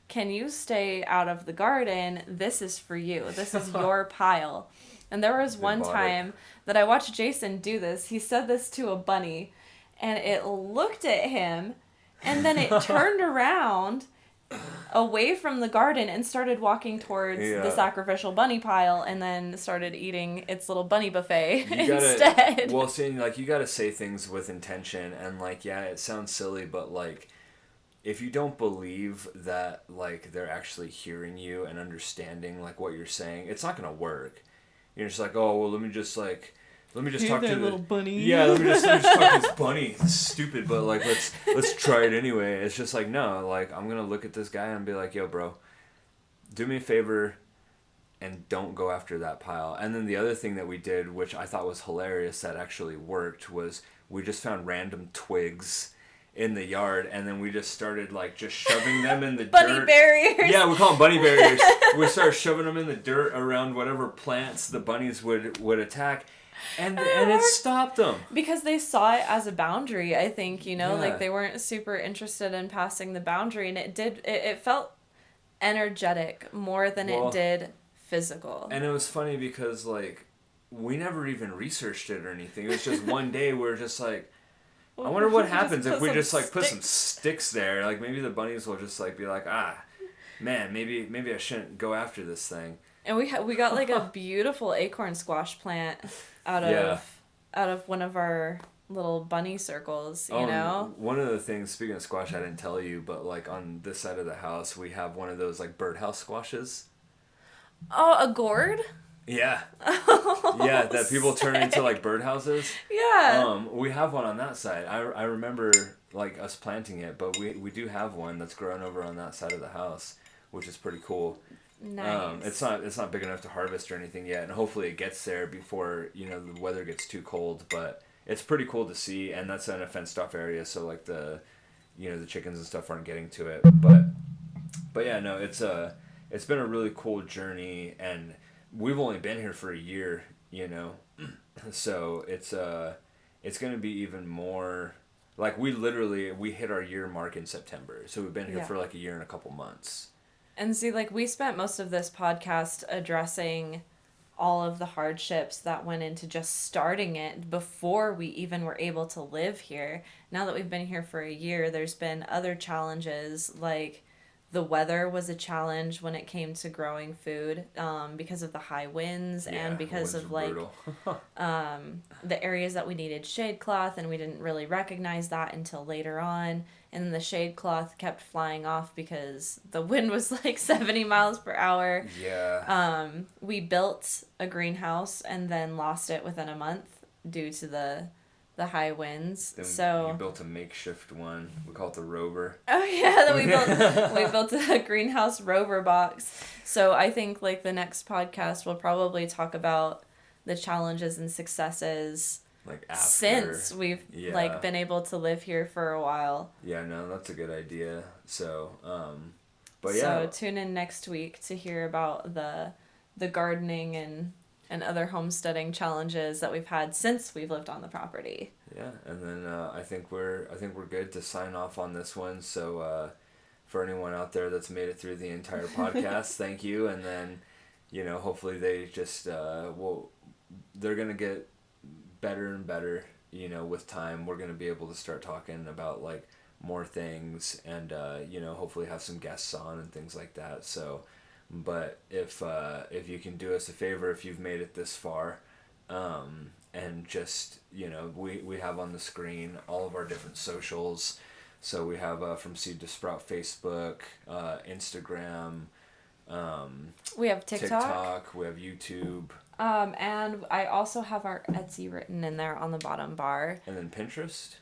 [SPEAKER 1] can you stay out of the garden? This is for you. This is your pile. And there was one time that I watched Jason do this. He said this to a bunny, and it looked at him, and then it turned around away from the garden and started walking towards the sacrificial bunny pile, and then started eating its little bunny buffet instead.
[SPEAKER 2] Well, seeing, like, you gotta say things with intention, and, like, yeah, it sounds silly, but, like, if you don't believe that, like, they're actually hearing you and understanding, like, what you're saying, it's not gonna work. You're just like, oh, well, let me just talk to the
[SPEAKER 1] little bunny.
[SPEAKER 2] Yeah, let me just talk to this bunny. It's stupid, but like let's try it anyway. It's just like, no, like, I'm gonna look at this guy and be like, yo, bro, do me a favor and don't go after that pile. And then the other thing that we did, which I thought was hilarious, that actually worked, was we just found random twigs in the yard, and then we just started like just shoving them in the
[SPEAKER 1] bunny
[SPEAKER 2] dirt.
[SPEAKER 1] barriers.
[SPEAKER 2] Yeah, we call them bunny barriers. We started shoving them in the dirt around whatever plants the bunnies would attack. And it stopped them.
[SPEAKER 1] Because they saw it as a boundary, I think, you know, like they weren't super interested in passing the boundary, and it felt energetic more than it did physical.
[SPEAKER 2] And it was funny because, like, we never even researched it or anything. It was just one day we were just like, I wonder what happens if we just like put some sticks there. Like, maybe the bunnies will just like be like, man, maybe I shouldn't go after this thing.
[SPEAKER 1] And we got like a beautiful acorn squash plant out of one of our little bunny circles, you know?
[SPEAKER 2] One of the things, speaking of squash, I didn't tell you, but like on this side of the house, we have one of those like birdhouse squashes.
[SPEAKER 1] Oh, a gourd?
[SPEAKER 2] Yeah. Yeah,
[SPEAKER 1] Oh,
[SPEAKER 2] that people turn into like
[SPEAKER 1] sick.
[SPEAKER 2] birdhouses.
[SPEAKER 1] Yeah.
[SPEAKER 2] We have one on that side. I remember like us planting it, but we do have one that's grown over on that side of the house, which is pretty cool.
[SPEAKER 1] Nice.
[SPEAKER 2] It's not big enough to harvest or anything yet, and hopefully it gets there before the weather gets too cold. But it's pretty cool to see, and that's in a fenced off area, so like the chickens and stuff aren't getting to it. But yeah, no, it's been a really cool journey, and we've only been here for a year, you know, so it's gonna be even more. Like we hit our year mark in September, so we've been here
[SPEAKER 1] Yeah.
[SPEAKER 2] for like a year and a couple months.
[SPEAKER 1] And see, like, we spent most of this podcast addressing all of the hardships that went into just starting it before we even were able to live here. Now that we've been here for a year, there's been other challenges, like the weather was a challenge when it came to growing food, because of the high winds and
[SPEAKER 2] Yeah, the
[SPEAKER 1] because
[SPEAKER 2] winds are
[SPEAKER 1] of like
[SPEAKER 2] brutal.
[SPEAKER 1] the areas that we needed shade cloth, and we didn't really recognize that until later on. And then the shade cloth kept flying off because the wind was like 70 miles per hour.
[SPEAKER 2] Yeah.
[SPEAKER 1] We built a greenhouse and then lost it within a month due to the high winds.
[SPEAKER 2] Then you
[SPEAKER 1] So,
[SPEAKER 2] built a makeshift one. We call it the rover.
[SPEAKER 1] oh yeah, that we built a greenhouse rover box. So I think like the next podcast we'll probably talk about the challenges and successes
[SPEAKER 2] Like after.
[SPEAKER 1] since we've like
[SPEAKER 2] Yeah.
[SPEAKER 1] been able to live here for a while.
[SPEAKER 2] Yeah, no, that's a good idea. So, but yeah,
[SPEAKER 1] So tune in next week to hear about the gardening and other homesteading challenges that we've had since we've lived on the property.
[SPEAKER 2] yeah, and then I think we're good to sign off on this one. So for anyone out there that's made it through the entire podcast, thank you. And then hopefully they just they're gonna get better and better. With time, we're gonna be able to start talking about like more things, and hopefully have some guests on and things like that. So, but if you can do us a favor, if you've made it this far, and just we have on the screen all of our different socials. So we have from Seed to Sprout Facebook, Instagram,
[SPEAKER 1] We have TikTok.
[SPEAKER 2] TikTok. We have YouTube,
[SPEAKER 1] And I also have our Etsy written in there on the bottom bar.
[SPEAKER 2] and then Pinterest.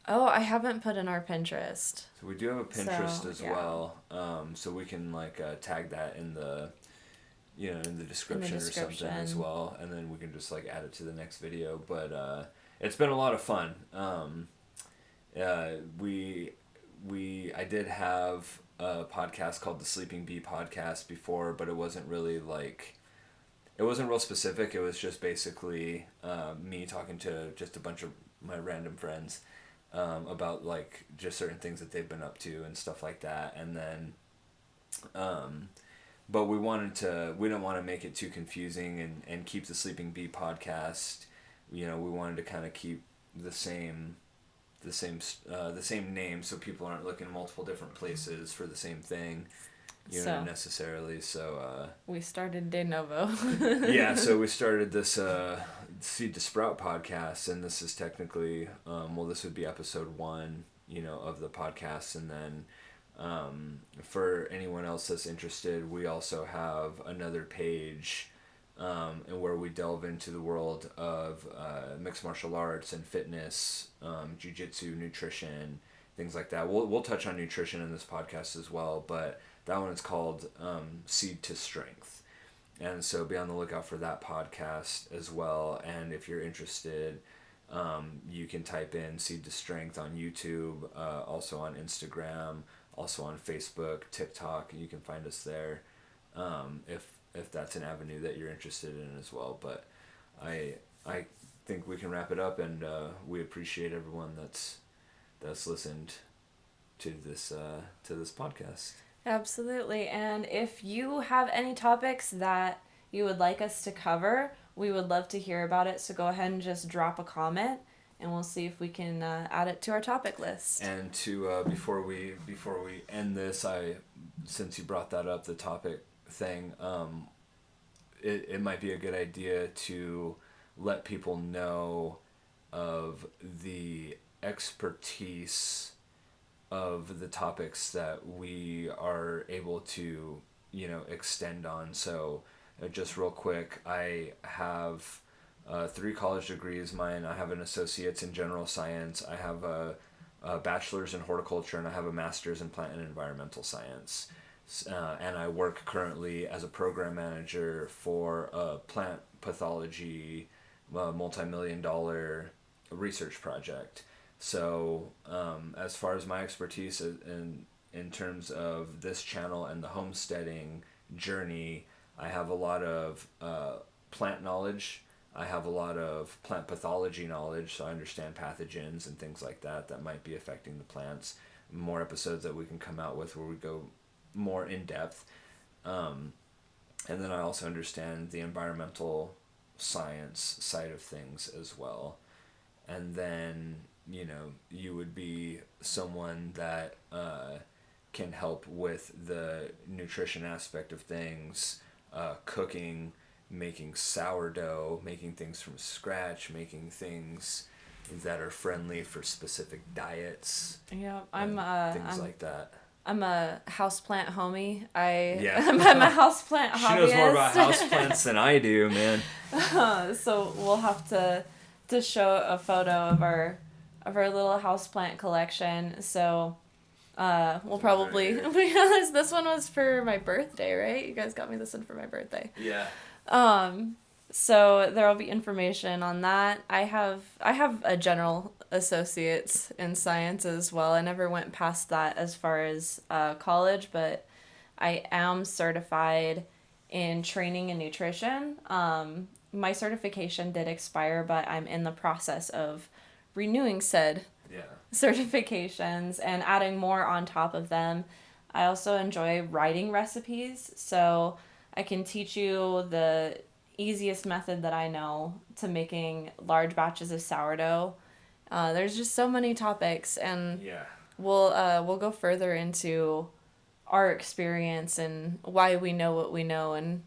[SPEAKER 1] Oh, I haven't put in our Pinterest.
[SPEAKER 2] So we do have a Pinterest
[SPEAKER 1] So,
[SPEAKER 2] as
[SPEAKER 1] yeah.
[SPEAKER 2] well. So we can like tag that in the in the description or something as
[SPEAKER 1] description.
[SPEAKER 2] well, and then we can just like add it to the next video. But it's been a lot of fun. Uh, I did have a podcast called the Sleeping Bee Podcast before, but it wasn't really like it wasn't real specific. It was just basically me talking to just a bunch of my random friends about like just certain things that they've been up to and stuff like that. And then but we didn't want to make it too confusing, and keep the Sleeping Bee Podcast. We wanted to kind of keep the same the same name, so people aren't looking multiple different places for the same thing,
[SPEAKER 1] So
[SPEAKER 2] necessarily. So
[SPEAKER 1] we started de novo.
[SPEAKER 2] yeah, so we started this Seed to Sprout podcast, and this is technically this would be episode 1, of the podcast. And then for anyone else that's interested, we also have another page, and where we delve into the world of mixed martial arts and fitness, jiu-jitsu, nutrition, things like that. We'll touch on nutrition in this podcast as well, but that one is called Seed to Strength. And so be on the lookout for that podcast as well. And if you're interested, you can type in Seed to Strength on YouTube, also on Instagram, also on Facebook, TikTok. You can find us there, if that's an avenue that you're interested in as well. But I think we can wrap it up, and we appreciate everyone that's listened to this podcast.
[SPEAKER 1] Absolutely. And if you have any topics that you would like us to cover, we would love to hear about it. So go ahead and just drop a comment, and we'll see if we can add it to our topic list.
[SPEAKER 2] And to before we end this, since you brought that up, the topic thing, it might be a good idea to let people know of the expertise of the topics that we are able to extend on. So just real quick, I have 3 college degrees. I have an associate's in general science. I have a bachelor's in horticulture, and I have a master's in plant and environmental science. And I work currently as a program manager for a plant pathology multi-million-dollar research project. So as far as my expertise in terms of this channel and the homesteading journey, I have a lot of plant knowledge. I have a lot of plant pathology knowledge, so I understand pathogens and things like that might be affecting the plants. More episodes that we can come out with where we go more in depth. And then I also understand the environmental science side of things as well. And then, you would be someone that can help with the nutrition aspect of things, cooking, making sourdough, making things from scratch, making things that are friendly for specific diets.
[SPEAKER 1] Yeah,
[SPEAKER 2] things like that.
[SPEAKER 1] I'm a houseplant homie.
[SPEAKER 2] Yeah.
[SPEAKER 1] I'm a houseplant hobbyist.
[SPEAKER 2] She knows more about houseplants than I do, man.
[SPEAKER 1] So we'll have to show a photo of our little houseplant collection. So we'll probably be honest, this one was for my birthday, right? You guys got me this one for my birthday.
[SPEAKER 2] Yeah.
[SPEAKER 1] So there will be information on that. I have a general associate's in science as well. I never went past that as far as college, but I am certified in training and nutrition. My certification did expire, but I'm in the process of renewing said certifications and adding more on top of them. I also enjoy writing recipes, so I can teach you the easiest method that I know to making large batches of sourdough. There's just so many topics, and we'll go further into our experience and why we know what we know and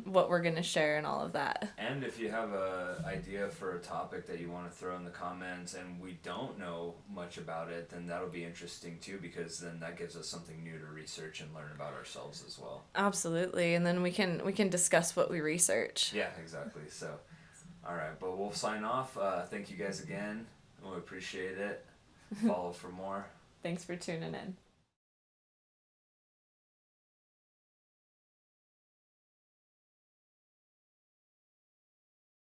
[SPEAKER 1] what we're gonna share and all of that.
[SPEAKER 2] And if you have a idea for a topic that you want to throw in the comments and we don't know much about it, then that'll be interesting too, because then that gives us something new to research and learn about ourselves as well.
[SPEAKER 1] Absolutely, and then we can discuss what we research.
[SPEAKER 2] Yeah, exactly. So, all right, but we'll sign off. Thank you guys again. We appreciate it. Follow for more.
[SPEAKER 1] Thanks for tuning in.